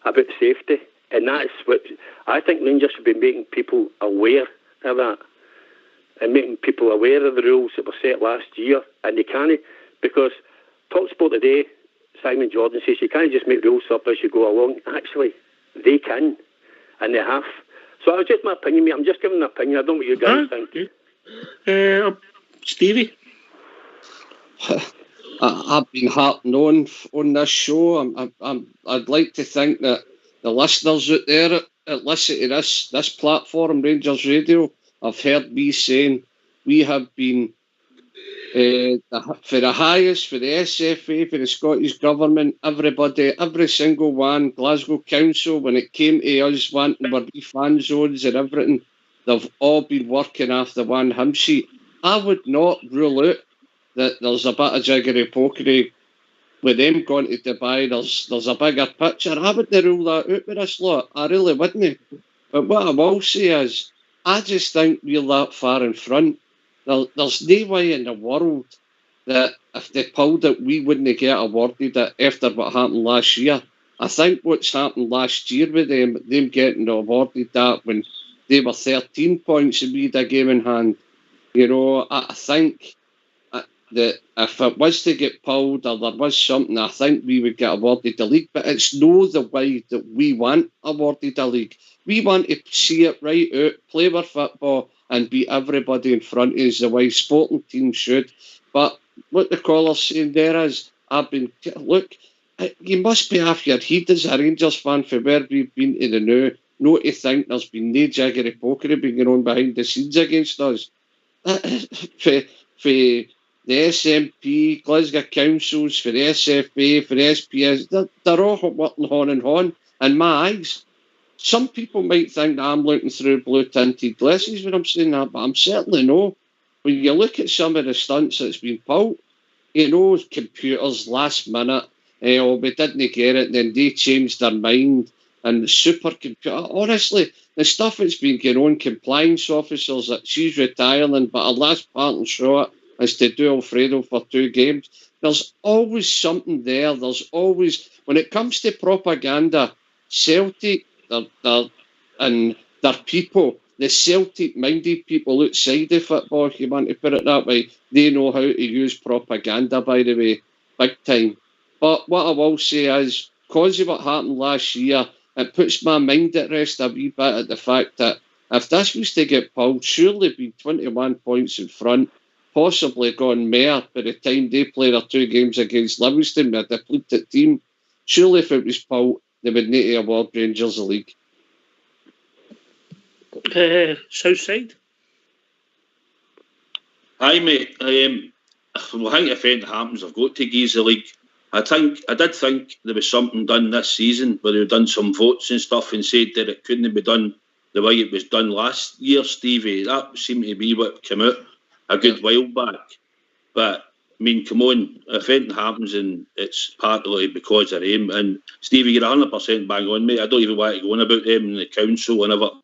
about safety. And that's what I think Rangers should be making people aware of that. And making people aware of the rules that were set last year. And they can't, because TalkSport today, Simon Jordan says you can't just make rules up as you go along. Actually, they can, and they have. So it's just my opinion, mate. I'm just giving an opinion. I don't know what you guys think. Stevie? I've been harping on this show. I'd like to think that the listeners out there that listen to this platform, Rangers Radio, have heard me saying we have been for the highest, for the SFA, for the Scottish Government, everybody, every single one, Glasgow Council, when it came to us wanting our wee fan zones and everything, they've all been working after one hymn sheet. I would not rule out that there's a bit of jiggery pokery with them going to Dubai. There's a bigger picture. I wouldn't rule that out with this lot. I really wouldn't. But what I will say is, I just think we're that far in front. There's no way in the world that if they pulled it, we wouldn't get awarded it after what happened last year. I think what's happened last year with them getting awarded that when they were 13 points and we had a game in hand, I think that if it was to get pulled or there was something, I think we would get awarded the league. But it's no the way that we want awarded the league. We want to see it right out, play our football and beat everybody in front of us the way sporting teams should. But what the caller's saying there is, look, you must be off your head as a Rangers fan for where we've been to the now, not to think there's been no jiggery pokery being going on behind the scenes against us. For the SNP, Glasgow Councils, for the SFA, for the SPS, they're all working on and on. In my eyes, some people might think that I'm looking through blue-tinted glasses when I'm saying that, but I'm certainly not. When you look at some of the stunts that's been pulled, computers last minute, we didn't get it, then they changed their mind, and the supercomputer, honestly, the stuff that's been going on, compliance officers that she's retiring, but her last parting shot is to do Alfredo for 2 games. There's always something there. There's always, when it comes to propaganda, Celtic and their people, the Celtic-minded people outside of football, if you want to put it that way, they know how to use propaganda, by the way, big time. But what I will say is, because of what happened last year, it puts my mind at rest a wee bit at the fact that if this was to get pulled, surely be 21 points in front, possibly gone more by the time they play their 2 games against Livingston with a depleted team. Surely if it was pulled, they would need to award Rangers the league. Southside? Aye, mate. I think if anything happens, I've got to give the league. I did think there was something done this season where they've done some votes and stuff and said that it couldn't be done the way it was done last year, Stevie. That seemed to be what came out a good while back. But, I mean, come on, if anything happens and it's partly because of them, and Stevie, you're 100% bang on, mate. I don't even want to go on about them and the council and everything.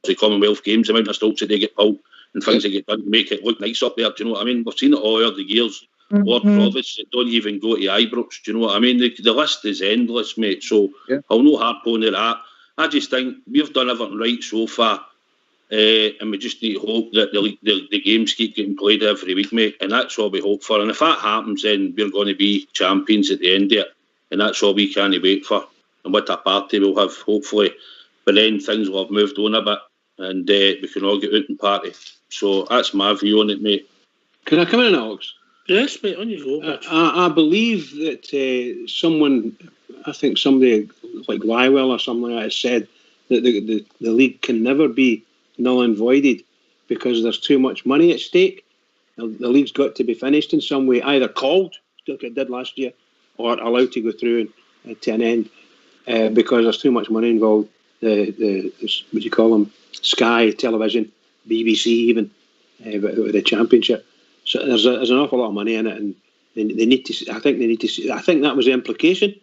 The Commonwealth Games, the amount of stalks that they get pulled and things that get done to make it look nice up there, do you know what I mean? We've seen it all over the years. Lord Provost that don't even go to Ibrox, do you know what I mean? The list is endless, mate, so I'll no harp on that. I just think we've done everything right so far, and we just need to hope that the games keep getting played every week, mate, and that's all we hope for. And if that happens, then we're going to be champions at the end of it, and that's all we can wait for. And what a party we'll have, hopefully. But then things will have moved on a bit, and we can all get out and party. So that's my view on it, mate. Can I come in, Alex? Yes, mate, on you go. I believe that someone, I think somebody like Lywell or something like that, said that the league can never be null and voided because there's too much money at stake. The league's got to be finished in some way, either called, like it did last year, or allowed to go through to an end because there's too much money involved. The what do you call them? Sky Television, BBC even, with the Championship. So there's an awful lot of money in it, and they need to. I think they need to. I think that was the implication.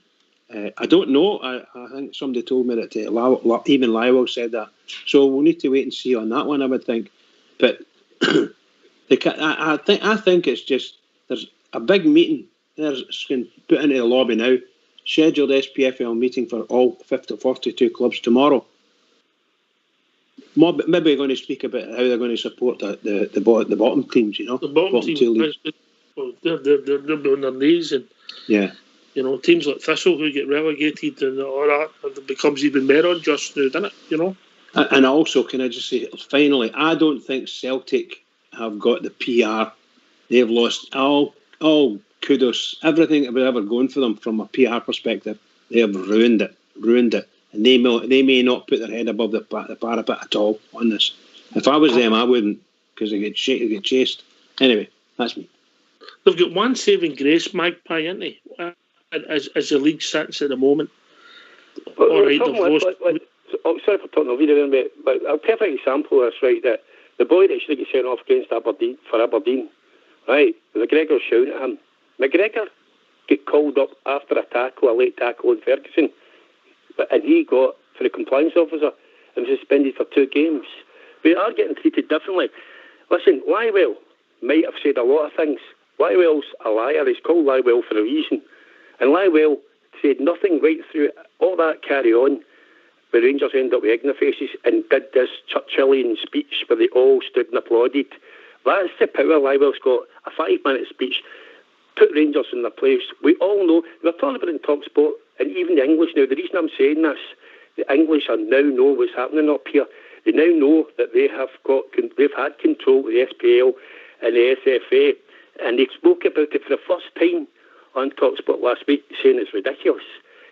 I don't know. I think somebody told me that even Lywell said that. So we'll need to wait and see on that one, I would think. But I think it's just there's a big meeting. There's been put into the lobby now. Scheduled SPFL meeting for all 42 clubs tomorrow. Maybe we're going to speak about how they're going to support the bottom teams, you know. The bottom teams, they're on their knees, and you know, teams like Thistle who get relegated and all that, it becomes even more unjust now, doesn't it? You know. And also, can I just say, finally, I don't think Celtic have got the PR. They've lost all kudos, everything that was ever going for them from a PR perspective. They have ruined it, and they may not put their head above the parapet at all on this. If I was them, I wouldn't, because they get chased. Anyway, that's me. They've got one saving grace, Magpie, isn't they? As the league sits at the moment. But all right, they've lost. Sorry for talking over you there, but a perfect example of this, right? That the boy that should get sent off against Aberdeen, right? McGregor shouting at him. McGregor got called up after a late tackle on Ferguson, and he got, for the compliance officer, and suspended for 2 games. We are getting treated differently. Listen, Lywell might have said a lot of things, Lywell's a liar. He's called Lywell for a reason. And Lywell said nothing right through all that carry on. The Rangers ended up with egg in their faces and did this Churchillian speech where they all stood and applauded. That's the power Lywell's got. A 5-minute speech. Put Rangers in their place. We all know, we're talking about in TalkSport, and even the English now, the reason I'm saying this, the English are now know what's happening up here. They now know that they've had control of the SPL and the SFA, and they spoke about it for the first time on TalkSport last week, saying it's ridiculous,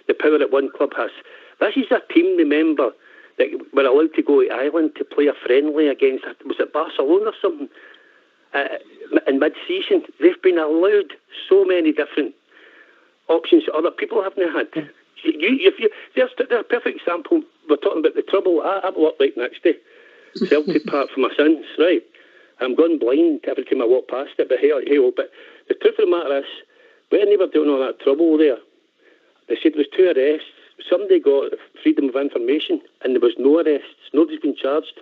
the power that one club has. This is a team, remember, that were allowed to go to Ireland to play a friendly against, was it Barcelona or something, in mid-season. They've been allowed so many different options that other people haven't had. There's a perfect example. We're talking about the trouble. I walk right next to Celtic Park for my sons, right? I'm going blind every time I walk past it, but hey, but the truth of the matter is, when they were doing all that trouble there, they said there was 2 arrests. Somebody got freedom of information, and there was no arrests. Nobody's been charged.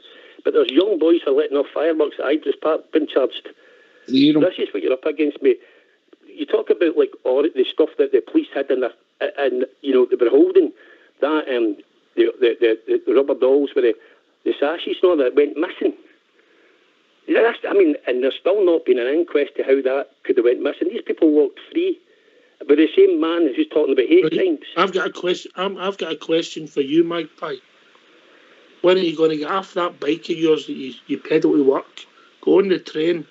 But there's young boys who are letting off fireworks at Idris Park, been charged. This is what you're up against, me. You talk about like all the stuff that the police had in and you know, they were holding that the rubber dolls with the sashes and all that went missing. And there's still not been an inquest to how that could have went missing. These people walked free. But the same man who's talking about hate crimes. I've got a question. I've got a question for you, Magpie. When are you going to get off that bike of yours that you pedal to work? Go on the train,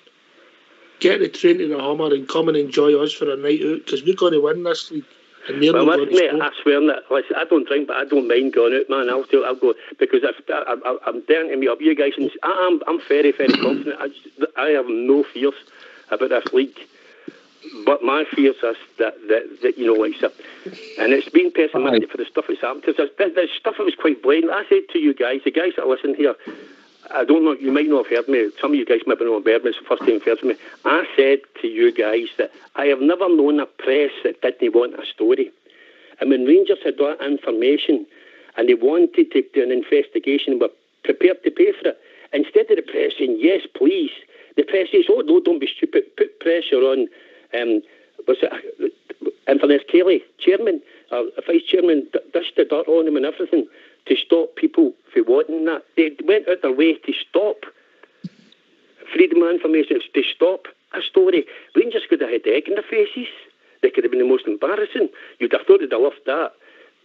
get the train to the Hummer, and come and enjoy us for a night out, because we're going to win this league. And well, listen, I swear that. Listen, I don't drink, but I don't mind going out, man. I'll go, because I'm daring to meet up you guys, and I'm very, very confident. I have no fears about this league. But my fears is that you know, like, and it's been pessimistic for the stuff that's happened. Because there's stuff that was quite blatant. I said to you guys, the guys that listen here, I don't know, you might not have heard me. Some of you guys might not have heard me. It's the first time you've heard me. I said to you guys that I have never known a press that didn't want a story. And when Rangers had that information and they wanted to do an investigation and were prepared to pay for it, instead of the press saying, yes, please, the press says, oh, no, don't be stupid, put pressure on was it Inverness Kelly, chairman, vice chairman, dished the dirt on him and everything to stop people from wanting that. They went out their way to stop freedom of information, to stop a story. Rangers could have had egg in their faces. They could have been the most embarrassing. You'd have thought they'd have loved that.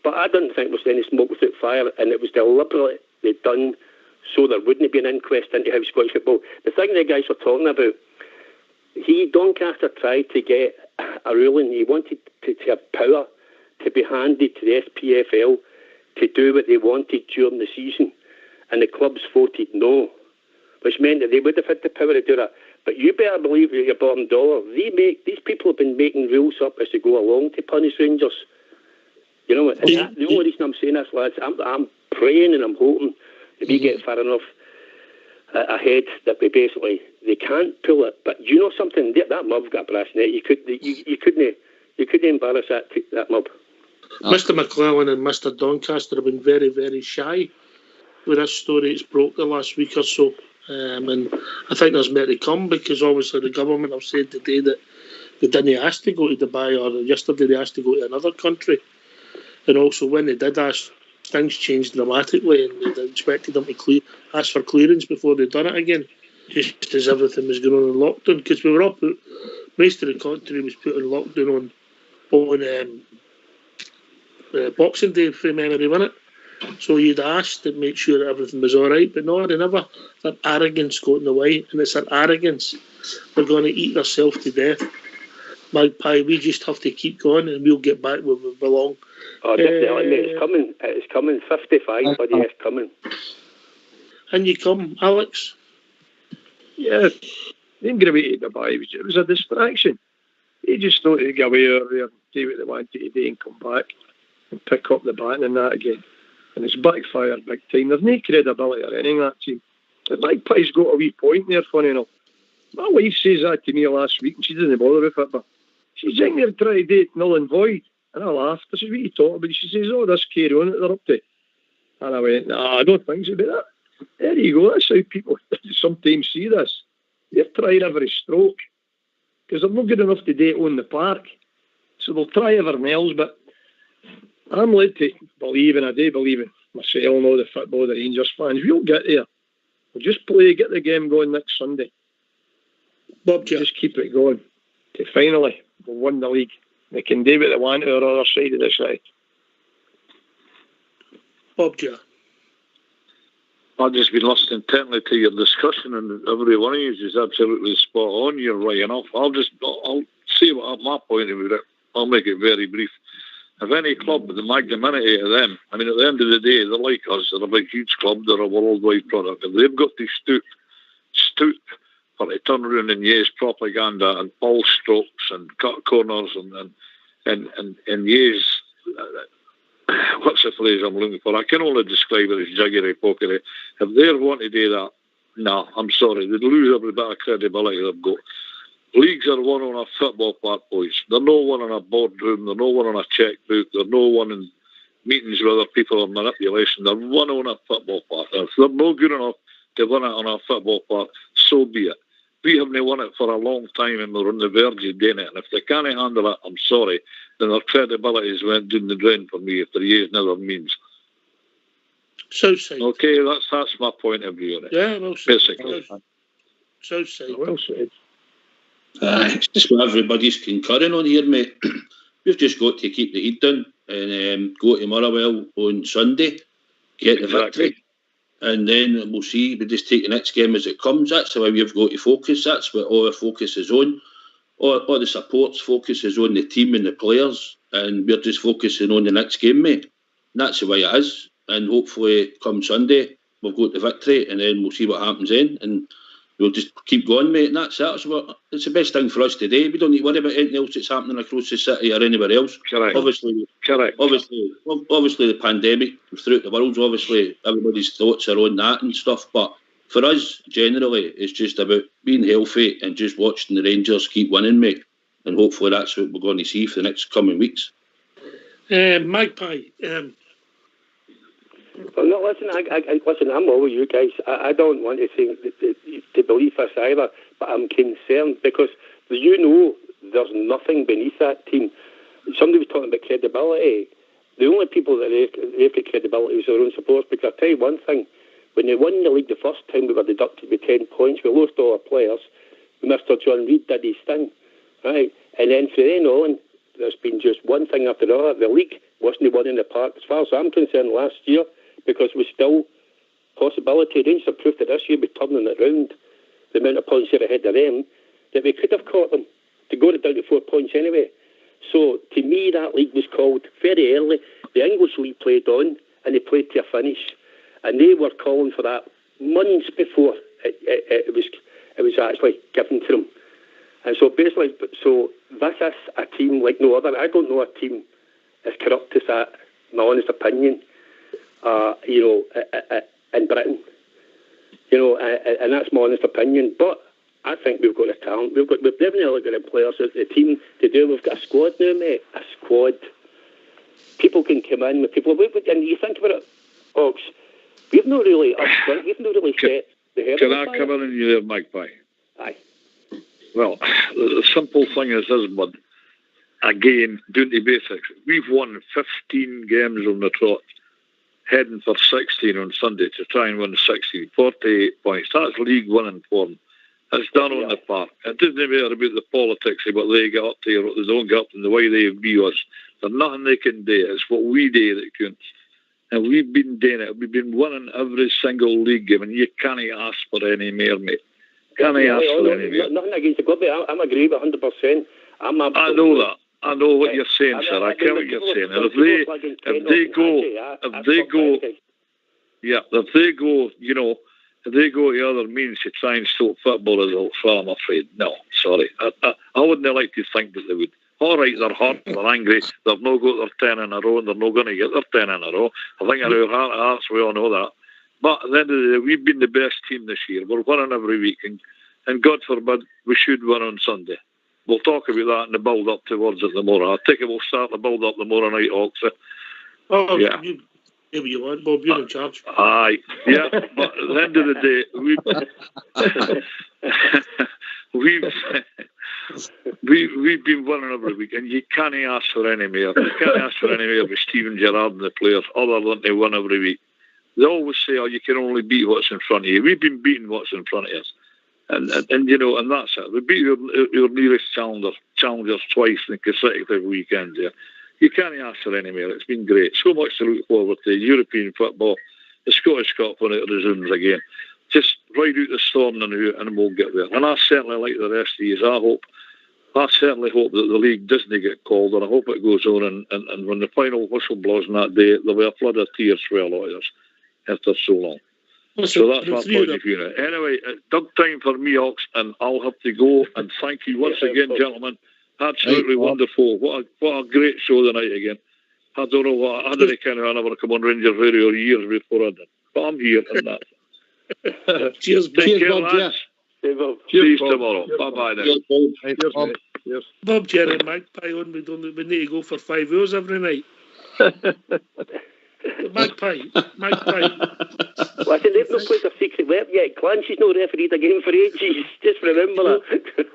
But I didn't think there was any smoke without fire, and it was deliberately done so there wouldn't be an inquest into how Scottish football. The thing the guys were talking about, Doncaster tried to get a ruling. He wanted to have power to be handed to the SPFL to do what they wanted during the season, and the clubs voted no, which meant that they would have had the power to do that. But you better believe your bottom dollar, these people have been making rules up as they go along to punish Rangers. You know, and the only reason I'm saying this, lads, I'm praying and I'm hoping that we get far enough ahead that they can't pull it. But you know something, that mob got a brass net. You couldn't embarrass that mob. Mr. McClellan and Mr. Doncaster have been very, very shy with this story. It's broke the last week or so, and I think there's more to come, because obviously the government have said today that they didn't ask to go to Dubai, or yesterday they asked to go to another country, and also when they did ask, things changed dramatically, and they expected them to ask for clearance before they'd done it again, just as everything was going on in lockdown, because we were up, most of the country was put in lockdown on Boxing Day, if you memory, wasn't it? So you'd asked to make sure that everything was all right, but no, they never. That arrogance got in the way, and it's that arrogance. They're going to eat themselves to death. Magpie, we just have to keep going, and we'll get back where we belong. Oh, definitely, it's coming. It's coming. 55, but yes, coming. And you come, Alex? Yeah, they didn't get away to Dubai. It was a distraction. They just wanted to get away earlier, do what they wanted to do, and come back and pick up the baton and that again. And it's backfired big time. There's no credibility or anything, that team. The Magpie's got a wee point there, funny enough. My wife says that to me last week, and she didn't bother with it, but she's in there trying to do it null and void. And I laughed. I said, what are you talking about? She says, oh, this carry on that they're up to. And I went, no, I don't think so about that. There you go. That's how people sometimes see this. They're trying every stroke because they're not good enough today to own the park. So they'll try everything else, but I'm led to believe, and I do believe in myself and all the football, the Rangers fans, we'll get there. We'll just play, get the game going next Sunday. Bob, just keep it going. To finally, we'll win the league. They can do what they want to the other side of the city. Bob, Joe. I've just been listening intently to your discussion, and every one of you is absolutely spot on. You're right enough. I'll see what my point of it. I'll make it very brief. If any club with the magnanimity of them, I mean, at the end of the day, they're like us. They're a big, huge club. They're a worldwide product. If they've got to stoop for to turn around and use propaganda and ball strokes and cut corners and use what's the phrase I'm looking for? I can only describe it as jiggery pokery. If they want to do that, no, I'm sorry. They'd lose every bit of credibility they've got. Leagues are won on a football park, boys. They're no one in a boardroom. They're no one on a checkbook. They're no one in meetings with other people or manipulation. They're won on a football park. If they're no good enough to win it on a football park, so be it. We haven't won it for a long time and we're on the verge of doing it. And if they can't handle it, I'm sorry, then their credibility has went down the drain for me if they're using other means. So said. Okay, that's my point of view on it. Yeah, well said. Basically. So said. Well said. It's just what everybody's concurring on here, mate. We've just got to keep the heat down and go to Motherwell on Sunday, get the victory, and then we'll see. We just take the next game as it comes. That's the way we've got to focus. That's what all the focus is on. All the support's focus is on the team and the players, and we're just focusing on the next game, mate. And that's the way it is. And hopefully, come Sunday, we'll go to victory, and then we'll see what happens then. And we'll just keep going, mate, and that's it. It's the best thing for us today. We don't need to worry about anything else that's happening across the city or anywhere else. Correct. Obviously, the pandemic throughout the world, obviously, everybody's thoughts are on that and stuff. But for us, generally, it's just about being healthy and just watching the Rangers keep winning, mate. And hopefully that's what we're going to see for the next coming weeks. Magpie. Well, no, listen, listen, I'm all with you guys. I don't want to think to believe this either, but I'm concerned because you know there's nothing beneath that team. Somebody was talking about credibility. The only people that they've got credibility was their own supporters, because I'll tell you one thing, when they won the league the first time, we were deducted with 10 points. We lost all our players. Mr. John Reid did his thing, right? And then from then on, there's been just one thing after another. The league wasn't won in the park, as far as I'm concerned, last year, because we still possibility. Rangers have proved that this year by turning it round, the amount of points they're ahead of them, that we could have caught them to go down to 4 points anyway. So to me, that league was called very early. The English league played on, and they played to a finish, and they were calling for that months before it was actually given to them. And so basically, this is a team like no other. I don't know a team as corrupt as that, my honest opinion. In Britain, and that's my honest opinion. But I think we've got the talent. We've definitely got the players. The team to do. We've got a squad now, mate. A squad. People can come in with people. And you think about it, Ox. We've not really set the head. Can I come in you there, Magpie? Aye. Well, the simple thing is this, bud. Again, down to basics. We've won 15 games on the trot, heading for 16 on Sunday to try and win 16, 48 points. That's league winning form. It's done on the park. It doesn't matter about the politics of what they get up to or what they don't get up to and the way they view us. There's nothing they can do. It's what we do that counts. And we've been doing it. We've been winning every single league game, and you can't ask for any more, mate. Can't ask for any more. Nothing against the club, I'm agree with 100%. I know that. I know what you're saying, sir. I get what you're saying. And if they go to other means to try and stop football results, well, I'm afraid, no, sorry. I wouldn't like to think that they would. All right, they're hurt, they're angry, they've not got their 10 in a row, and they're not going to get their 10 in a row. I think in our heart of hearts, we all know that. But at the end of the day, we've been the best team this year. We're winning every week, and God forbid, we should win on Sunday. We'll talk about that in the build-up towards it tomorrow. I think we'll start the build-up tomorrow night, Oxford. Oh, yeah. You you want, Bob, you're in charge. Aye, yeah, but at the end of the day, We've been winning every week, and you can't ask for any more. You can't ask for any more with Stephen Gerrard and the players, other than they win every week. They always say, "Oh, you can only beat what's in front of you." We've been beating what's in front of us, and you know, and that's it. We beat your nearest challengers twice in consecutive weekends. Yeah, you can't ask for any more. It's been great. So much to look forward to. European football, the Scottish Cup when it resumes again. Just ride out the storm and we'll get there. And I certainly, like the rest of you, I certainly hope that the league doesn't get called, and I hope it goes on. And when the final whistle blows on that day, there'll be a flood of tears for a lot of us after so long. So that's my point of view now. Anyway, dug time for me, Ox, and I'll have to go. And thank you once again, gentlemen. Absolutely wonderful. What a great show tonight again. I don't know what I didn't kind of never come on Rangers Radio years before I did, but I'm here and that. Cheers, Take care, Bob. lads. Hey, Bob. See you tomorrow. Bye-bye now. Bob, Jerry, Magpie on. We need to go for 5 hours every night. Magpie. Listen, they've not played a secret web yet. Clancy's not refereed a game for ages. Just remember that.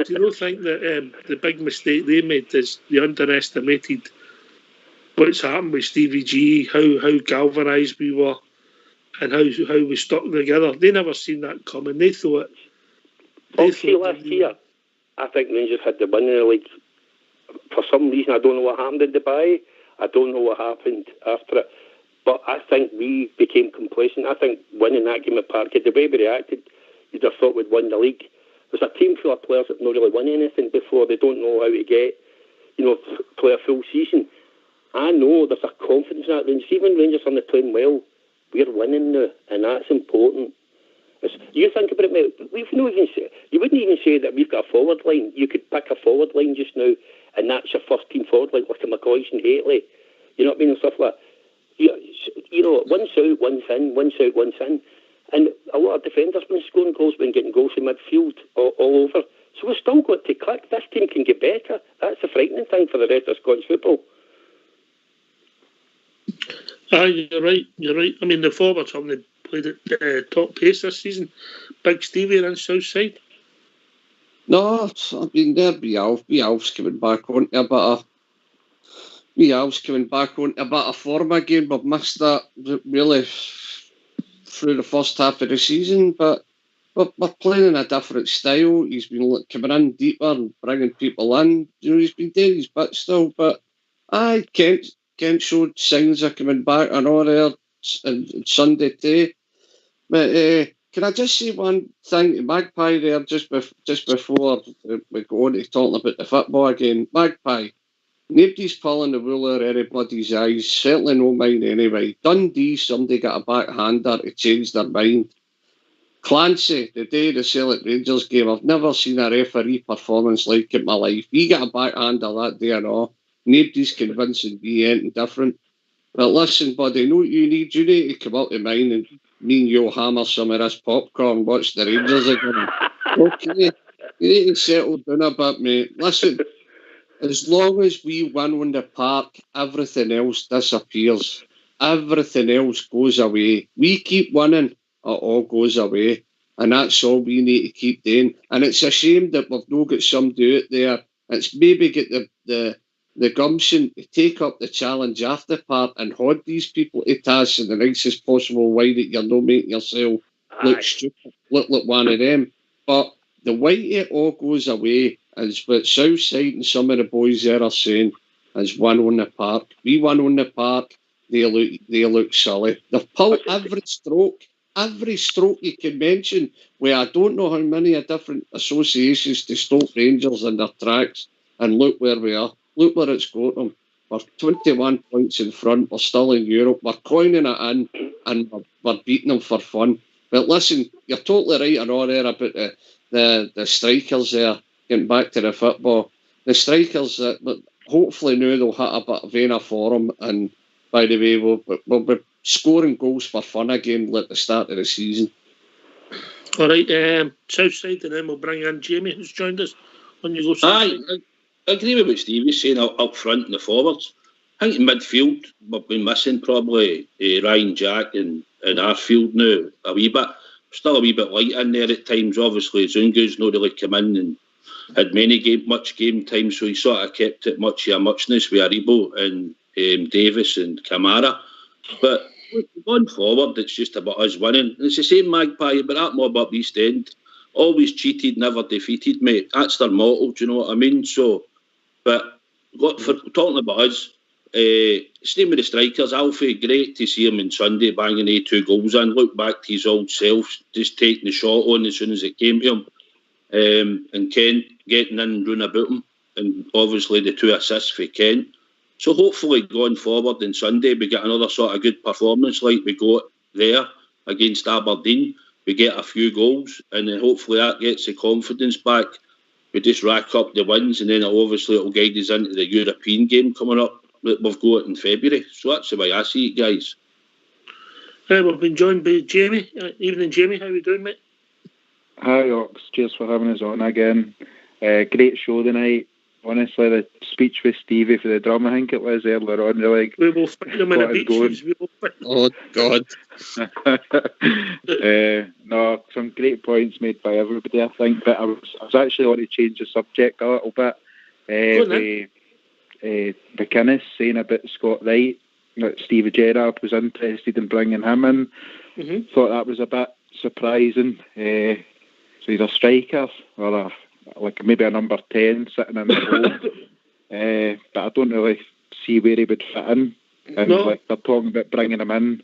Do you not think that the big mistake they made is they underestimated what's happened with Stevie G, how galvanised we were, and how we stuck together? They never seen that coming. They thought. Last year, I think Rangers had the win in the league. For some reason, I don't know what happened in Dubai. I don't know what happened after it. But I think we became complacent. I think winning that game at Parkhead, the way we reacted, you'd have thought we'd won the league. There's a team full of players that not really won anything before. They don't know how to play a full season. I know there's a confidence in that Rangers. Even Rangers are not playing well, we're winning now, and that's important. You think about it, mate. You wouldn't even say that we've got a forward line. You could pick a forward line just now, and that's your first team forward line, like a McCoy and Haitley. You know what I mean? And stuff like that. You know, one's out, one's in, one's out, one's in. And a lot of defenders been scoring goals, been getting goals in midfield all over. So we've still got to click. This team can get better. That's a frightening thing for the rest of Scottish football. You're right. I mean, the forwards haven't played at top pace this season. Big Stevie on Southside. No, I mean, there'd be Alf's coming back onto a bit of... Alf's coming back onto a bit of form again. We've missed that really through the first half of the season, but we're playing in a different style. He's been coming in deeper and bringing people in. You know, he's been doing his bit still, but Kent showed signs of coming back. I know there on Sunday too. But can I just say one thing to Magpie there just before we go on to talking about the football again? Magpie, nobody's pulling the wool over anybody's eyes, certainly no mine anyway. Dundee, somebody got a backhander to change their mind. Clancy, the day of the Celtic Rangers game, I've never seen a referee performance like it in my life. He got a backhander that day and all. Nobody's convincing me anything different. But listen, buddy, know what you need? You need to come up to mine and me and you'll hammer some of this popcorn, watch the Rangers again. Okay, you need to settle down a bit, mate. Listen, as long as we win on the park, everything else disappears. Everything else goes away. We keep winning, it all goes away. And that's all we need to keep doing. And it's a shame that we've not got somebody out there. It's maybe get the gumption to take up the challenge after part and hold these people to task in the nicest possible way that you're not making yourself look stupid, look like one of them. But the way it all goes away is what Southside and some of the boys there are saying is one on the park. We won on the park, they look silly. They've pulled every stroke you can mention, where I don't know how many different associations to stop Rangers in their tracks, and look where we are. Look where it's got them. We're 21 points in front. We're still in Europe. We're coining it in, and we're beating them for fun. But listen, you're totally right and all there about the strikers there, getting back to the football. The strikers, hopefully now they'll hit a bit of vein for them. And by the way, we'll be scoring goals for fun again at the start of the season. All right, Southside, and then we'll bring in Jamie, who's joined us on You Go Southside. I agree with what Stevie's saying up front and the forwards. I think in midfield, we've been missing probably Ryan Jack and Arfield now a wee bit. Still a wee bit light in there at times. Obviously, Zungu's not really come in and had much game time, so he sort of kept it much of a muchness with Aribo and Davis and Kamara. But going forward, it's just about us winning. It's the same Magpie, but that mob up East End. Always cheated, never defeated, mate. That's their motto, do you know what I mean? So, but for talking about us, same with the strikers. Alfie, great to see him on Sunday banging 2 goals in. Look back to his old self, just taking the shot on as soon as it came to him. And Kent getting in and running about him. And obviously the 2 assists for Kent. So hopefully going forward on Sunday we get another sort of good performance like we got there against Aberdeen. We get a few goals and then hopefully that gets the confidence back. We just rack up the wins and then it'll guide us into the European game coming up that we've got in February. So that's the way I see it, guys. We've been joined by Jamie. Evening, Jamie. How are you doing, mate? Hi, Ox. Cheers for having us on again. Great show tonight. Honestly, the speech with Stevie for the drum, I think it was earlier on. We will find him in the beaches. Oh, God. No, some great points made by everybody, I think. But I was actually want to change the subject a little bit. McInnes saying about Scott Wright, that Stevie Gerrard was interested in bringing him in. Thought that was a bit surprising. So he's a striker or maybe a number 10 sitting in the goal. But I don't really see where he would fit in. And they're talking about bringing him in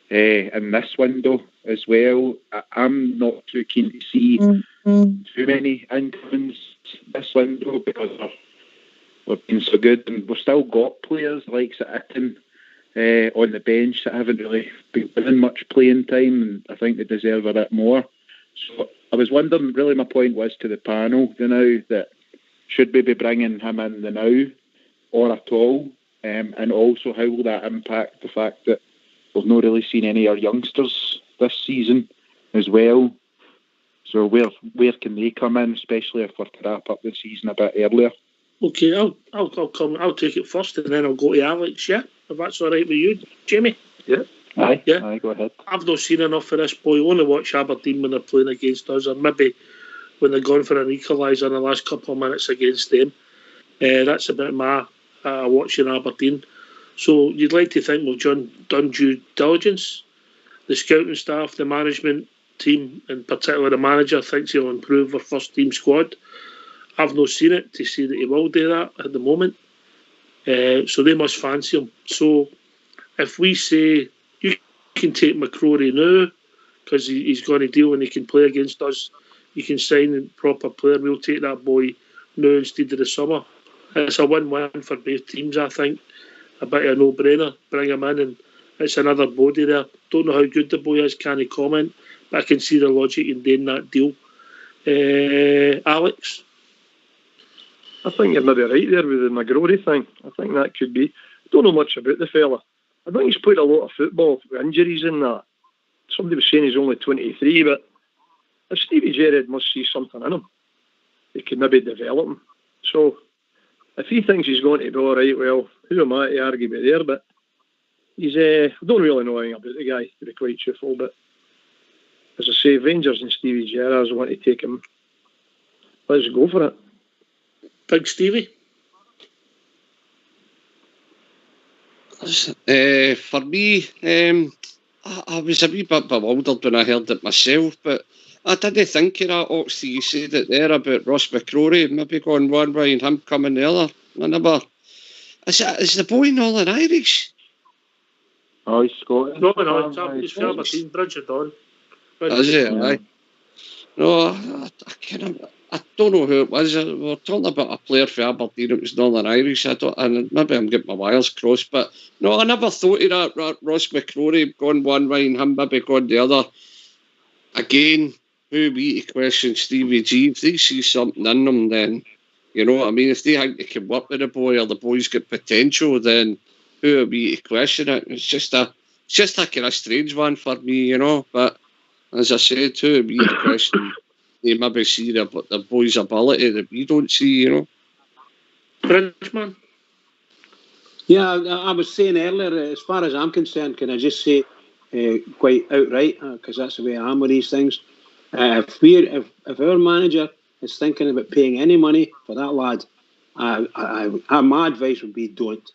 this window as well. I'm not too keen to see too many incomings this window because we've been so good, and we've still got players like Sitton on the bench that haven't really been given much playing time, and I think they deserve a bit more. So I was wondering, really my point was to the panel, that should we be bringing him in the now or at all? And also how will that impact the fact that we've not really seen any of our youngsters this season as well? So where can they come in, especially if we're to wrap up the season a bit earlier? Okay, I'll take it first and then I'll go to Alex, yeah? If that's all right with you, Jamie? Yeah. Aye, go ahead. I've not seen enough of this boy. Only watch Aberdeen when they're playing against us, or maybe when they're going for an equaliser in the last couple of minutes against them. That's about my watching Aberdeen. So you'd like to think we've done due diligence. The scouting staff, the management team, in particular the manager, thinks he'll improve our first team squad. I've not seen it to see that he will do that at the moment. So they must fancy him. So if we say you can take McCrory now because he's going to deal and he can play against us, you can sign a proper player, we'll take that boy now instead of the summer. It's a win-win for both teams, I think. A bit of a no-brainer. Bring him in and it's another body there. Don't know how good the boy is, can't comment, but I can see the logic in doing that deal. Alex? I think you're maybe right there with the McGrory thing. I think that could be. I don't know much about the fella. I think he's played a lot of football with injuries in that. Somebody was saying he's only 23, but if Stevie Gerrard must see something in him, he could maybe develop him. So if he thinks he's going to be all right, well, who am I to argue with there? But he's I don't really know anything about the guy, to be quite truthful. But as I say, Rangers and Stevie Gerrard want to take him. Let's go for it. Big Stevie? For me, I was a wee bit bewildered when I heard it myself, but I didn't think of that, Oxley. You said it there about Ross McCrory maybe going one way and him coming the other. I never... Is the boy Northern Irish? Oh, he's Scottish. No, he's from Aberdeen, Bridgerton. Is it? Aye. No, I don't know who it was. We were talking about a player for Aberdeen. It was Northern Irish. And maybe I'm getting my wires crossed, but no, I never thought of that. Ross McCrory going one way and him maybe going the other. Again, who we to question Stevie G? If they see something in them, then you know what I mean. If they think they can work with the boy or the boy's got potential, then who are we to question it? It's just a kind of strange one for me, you know. But as I said, who are we to question? They maybe see the boy's ability that we don't see, you know. Bridgeman? Yeah, I was saying earlier, as far as I'm concerned, can I just say quite outright, because that's the way I am with these things, if our manager is thinking about paying any money for that lad, my advice would be don't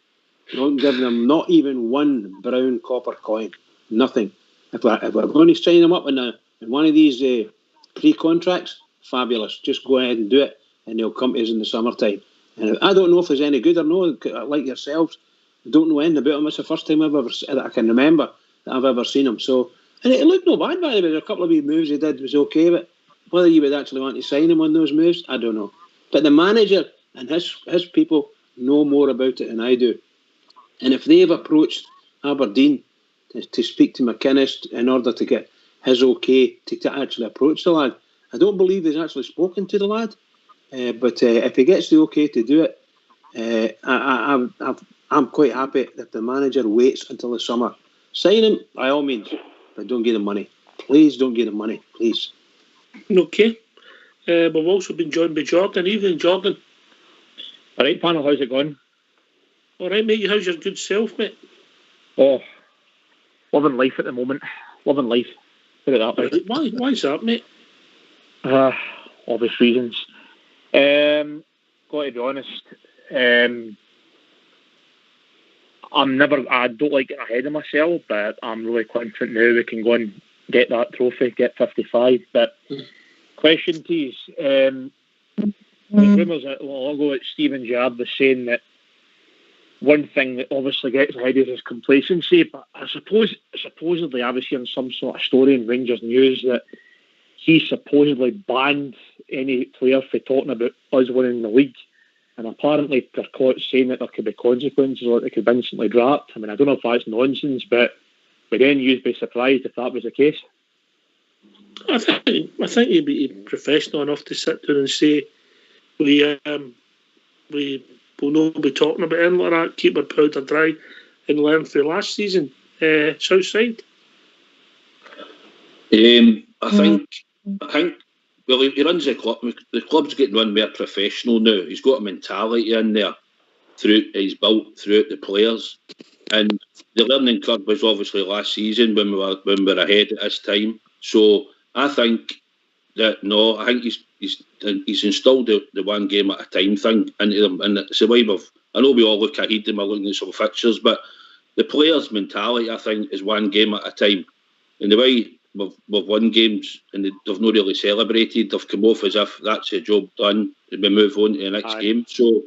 give them not even one brown copper coin, nothing. If we're going to sign them up in one of these pre-contracts, fabulous. Just go ahead and do it, and they'll come to us in the summertime. And I don't know if there's any good or no. Like yourselves, I don't know anything about them. It's the first time that I can remember that I've ever seen them. So, and it looked no bad, by the way. A couple of wee moves he did was okay, but whether you would actually want to sign him on those moves, I don't know. But the manager and his people know more about it than I do. And if they've approached Aberdeen to speak to McInnes in order to get his okay to actually approach the lad, I don't believe he's actually spoken to the lad. But if he gets the okay to do it, I'm quite happy that the manager waits until the summer. Sign him by all means, but don't give him money. Please don't give him money, please. Okay. We've also been joined by Jordan. Evening, Jordan. All right, panel, how's it going? All right, mate. How's your good self, mate? Oh, loving life at the moment. Loving life. Put it that way. Why is that, mate? Obvious reasons. Got to be honest. I don't like getting ahead of myself, but I'm really confident now we can go and get that trophy, get 55. But question to you, the rumours a long ago that Stephen Gerrard was saying that one thing that obviously gets ahead of his complacency, but I suppose supposedly I was hearing some sort of story in Rangers News that he supposedly banned any player for talking about us winning the league. And apparently they're saying that there could be consequences or they could be instantly dropped. I mean, I don't know if that's nonsense, but would then you'd be surprised if that was the case? I think he'd be professional enough to sit down and say, we will not be talking about anything like that, keep our powder dry and learn from last season. Southside? I think well, he runs the club. The club's getting run more professional now. He's got a mentality in there he's built throughout the players. And the learning curve was obviously last season when we were ahead at this time. So I think he's installed the one game at a time thing into them. And it's the way I know we all look ahead and we're looking at some fixtures, but the players' mentality, I think, is one game at a time. And the way we've won games and they've not really celebrated, they've come off as if that's the job done and we move on to the next game. So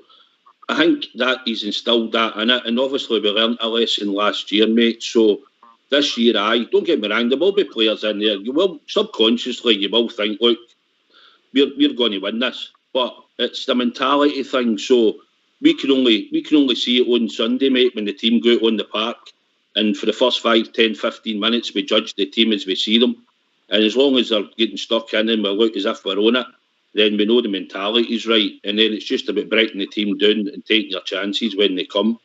I think that he's instilled that in it. And obviously we learned a lesson last year, mate. So this year, don't get me wrong, there will be players in there. You will, subconsciously, you will think, look, we're going to win this. But it's the mentality thing. So we can only see it on Sunday, mate, when the team go out on the park. And for the first 5, 10, 15 minutes, we judge the team as we see them. And as long as they're getting stuck in and we look as if we're on it, then we know the mentality is right. And then it's just about breaking the team down and taking your chances when they come.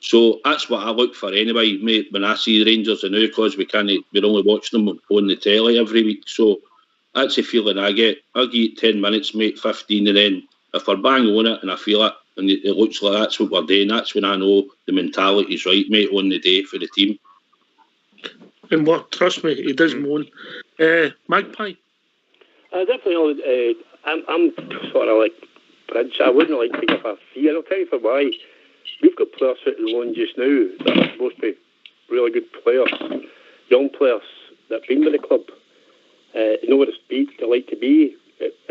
So that's what I look for anyway, mate, when I see the Rangers and now, because we're only watching them on the telly every week. So that's the feeling I get. I'll give it 10 minutes, mate, 15, and then if we're bang on it and I feel it, and it looks like that's what we're doing, that's when I know the mentality is right, mate, on the day for the team. And what, trust me, he does moan. Magpie? Definitely, I'm sort of like Bridge. I wouldn't like to give a fee. I'll tell you for why. We've got players out on loan just now that are supposed to be really good players, young players that have been with the club. Know what they like to be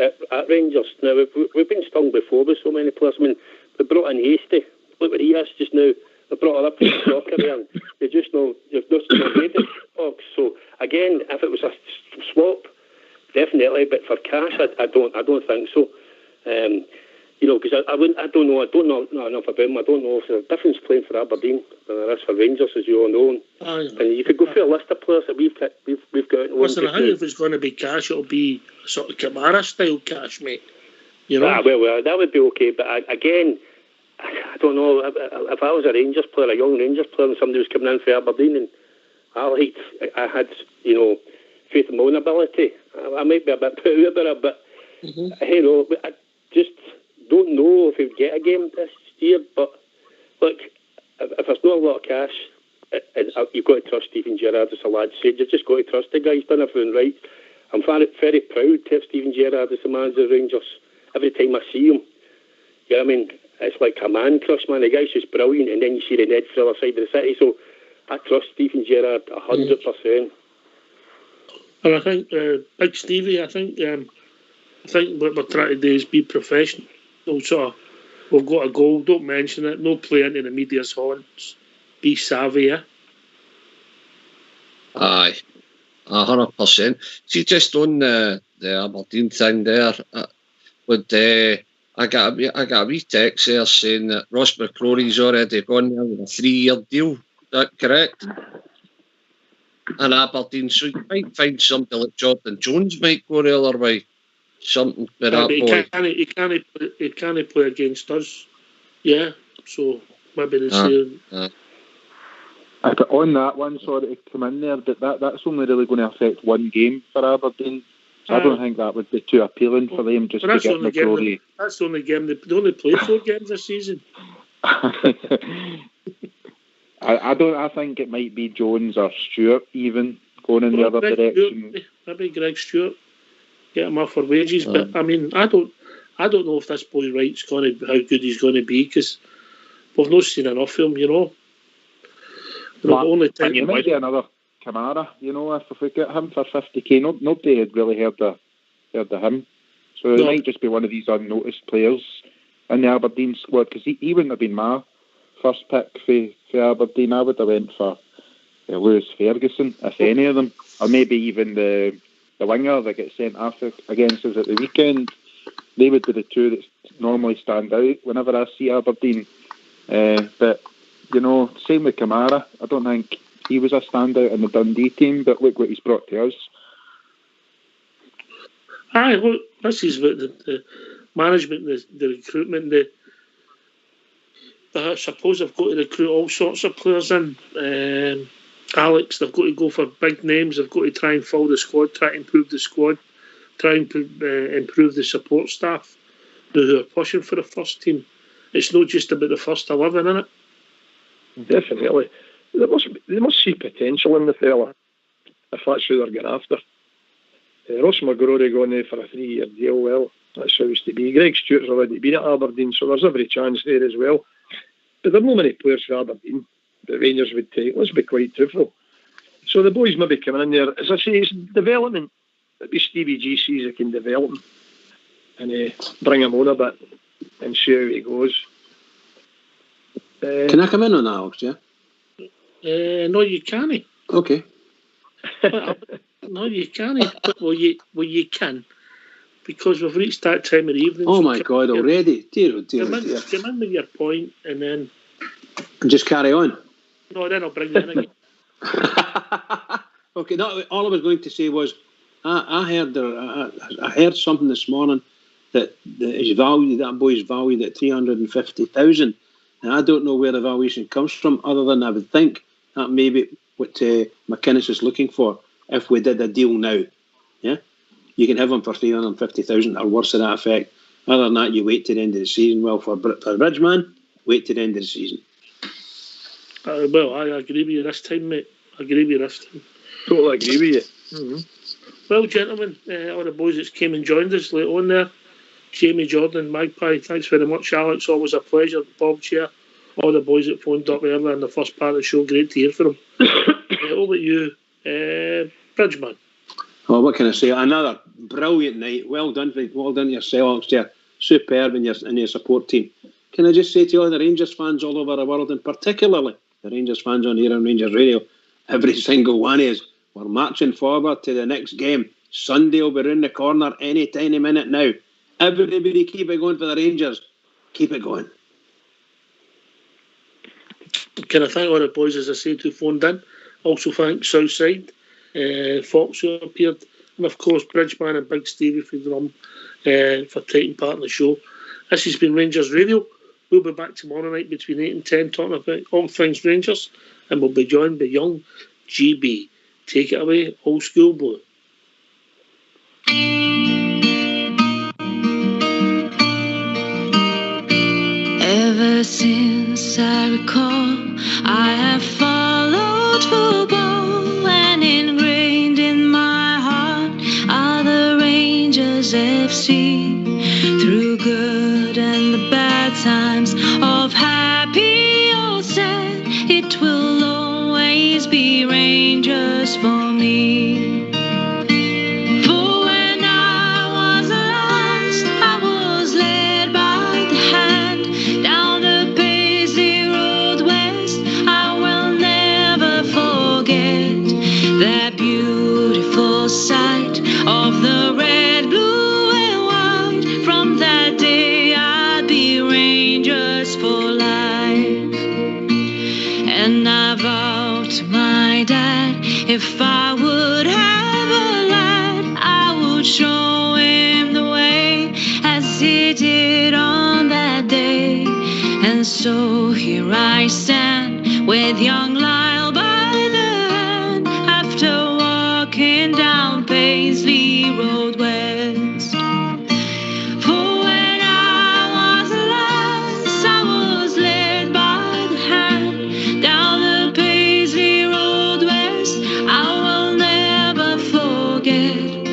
at Rangers. Now, we've been stung before with so many players. I mean, we brought in Hasty. Look what he is just now. They brought her up from soccer and they just know you've not made it, folks. So again, if it was a swap, definitely. But for cash, I don't think so. Because I don't know enough about him. I don't know if there's a difference playing for Aberdeen than there is for Rangers, as you all know. And you could go through a list of players that we've got. Listen, I think if it's going to be cash, it'll be sort of Kamara style cash, mate. You know. Well, that would be okay. But again, I don't know if I was a Rangers player, a young Rangers player, and somebody was coming in for Aberdeen, and I had faith in my own ability. I might be a bit proud about it, but I just don't know if we'd get a game this year. But look, if there's not a lot of cash, you've got to trust Stephen Gerrard, as the lad said. You've just got to trust the guy. He's done everything right. I'm very proud to have Stephen Gerrard as the manager of Rangers. Every time I see him, you know what I mean? It's like a man crush, man. The guy's just brilliant, and then you see the Ned for the other side of the city. So I trust Stephen Gerrard 100%. And I think Big Stevie, I think what we're trying to do is be professional. Sort of, we've got a goal, don't mention it, no play into the media's horns. Be savvy, yeah? Aye, 100%. See, just on the Aberdeen thing there, I got a wee text there saying that Ross McCrory's already gone there with a 3-year deal. Is that correct? And Aberdeen, so you might find something like Jordan Jones might go the other way. Something with that boy. He can't play against us. Yeah, so maybe the same. But on that one, sorry to come in there, but that's only really going to affect one game for Aberdeen. I don't think that would be too appealing for them just to get McCrory. That's the only game. They only played 4 games this season. I think it might be Jones or Stewart even going in the other direction. Maybe Greg Stewart, get him off for wages. But I mean, I don't know if this boy Wright's how good he's going to be, because we've not seen enough of him, you know. It might be another Kamara, you know, if we get him for 50k. Nobody had really heard of him. So it might just be one of these unnoticed players in the Aberdeen squad, because he wouldn't have been my first pick for Aberdeen. I would have went for Lewis Ferguson, if any of them, or maybe even the winger that gets sent after against us at the weekend. They would be the two that normally stand out whenever I see Aberdeen. But you know, same with Kamara. I don't think he was a standout in the Dundee team, but look what he's brought to us. Aye, look, this is what the management, the recruitment, I suppose they've got to recruit all sorts of players in. Alex, they've got to go for big names. They've got to try and fill the squad, try to improve the squad, try and improve the support staff who are pushing for the first team. It's not just about the first 11, isn't it? Definitely. They must see potential in the fella, if that's who they're going after. Ross McCrory going there for a 3-year deal, well, that's how it's to be. Greg Stewart's already been at Aberdeen, so there's every chance there as well. But there are not many players for Aberdeen that Rangers would take, let's be quite truthful. So the boys maybe coming in there, as I say, it's development. Maybe Stevie G sees he can develop him and bring him on a bit and see how he goes. Can I come in on that, Alex, yeah? No, you can't. Okay. No, you can't. Well, you can, because we've reached that time of the evening. Oh, so my God, already? Dear. Come in with your point, and then... Just carry on. No, then I'll bring you in again. Okay, all I was going to say was, I heard something this morning that that boy's valued at 350,000. And I don't know where the valuation comes from, other than I would think that maybe what McInnes is looking for if we did a deal now. Yeah, you can have him for 350,000 or worse to that effect. Other than that, you wait to the end of the season. Well, for Bridgeman, wait to the end of the season. Well, I agree with you this time, mate. Totally agree with you. Mm-hmm. Well, gentlemen, all the boys that came and joined us late on there, Jamie, Jordan, Magpie, thanks very much, Alex. Always a pleasure. Bob Chair, all the boys that phoned up earlier in the first part of the show, great to hear from them. Over to you, Bridgeman. Oh, what can I say? Another brilliant night. Well done to yourself, Alex. Chair. Superb in your support team. Can I just say to all the Rangers fans all over the world, and particularly the Rangers fans on here on Rangers Radio, every single one of us, we're marching forward to the next game. Sunday will be round the corner any tiny minute now. Everybody keep it going for the Rangers. Keep it going. Can I thank all the boys, as I said, who phoned in? Also thank Southside, Fox who appeared, and of course Bridgeman and Big Stevie for taking part in the show. This has been Rangers Radio. We'll be back tomorrow night between 8 and 10 talking about all things Rangers, and we'll be joined by young GB. Take it away, Old School Blue. Ever since I recall, I have followed football and ingrained in my heart. Rangers FC. Through good and the bad times of happy or sad, it will always be Rangers for me. For when I was lost, I was led by the hand down the Paisley Road West. I will never forget that beautiful sight of the red, blue and white. From that day I'd be Rangers for life. And I vowed to my dad, if I would have a lad, I would show him the way as he did on that day. And so here I stand with young Lyle by the hand, after walking down Paisley Road West. For when I was lost, I was led by the hand down the Paisley Road West. I will never forget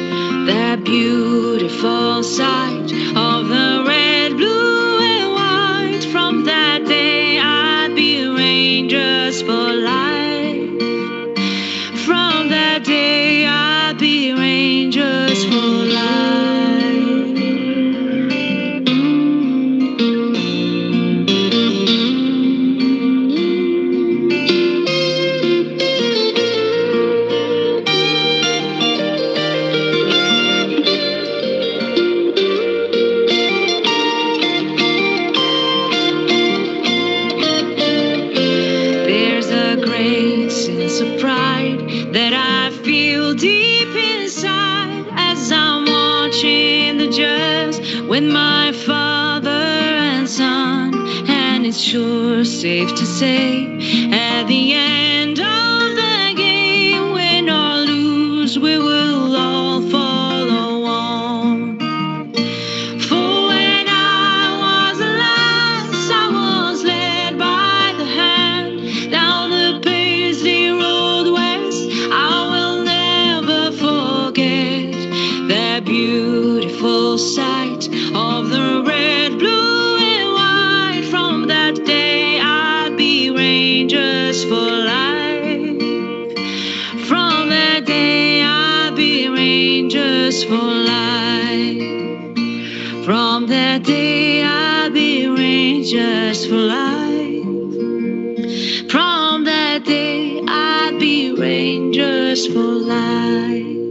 that beautiful sight of the red, blue and white. From that day I'd be Rangers for life. From that day I'd be Rangers for life. There's a great sense of pride that I feel deep inside as I'm watching the Jazz with my father and son. And it's sure safe to say, at the end of the game, win or lose, we will all follow on. For when I was lost, I was led by the hand down the Paisley Road West. I will never forget that beautiful sight of the red, blue and white. From that day I'd be Rangers for life. From that day I'd be Rangers for life. From that day I'll be Rangers for life. From that day I'll be Rangers for life.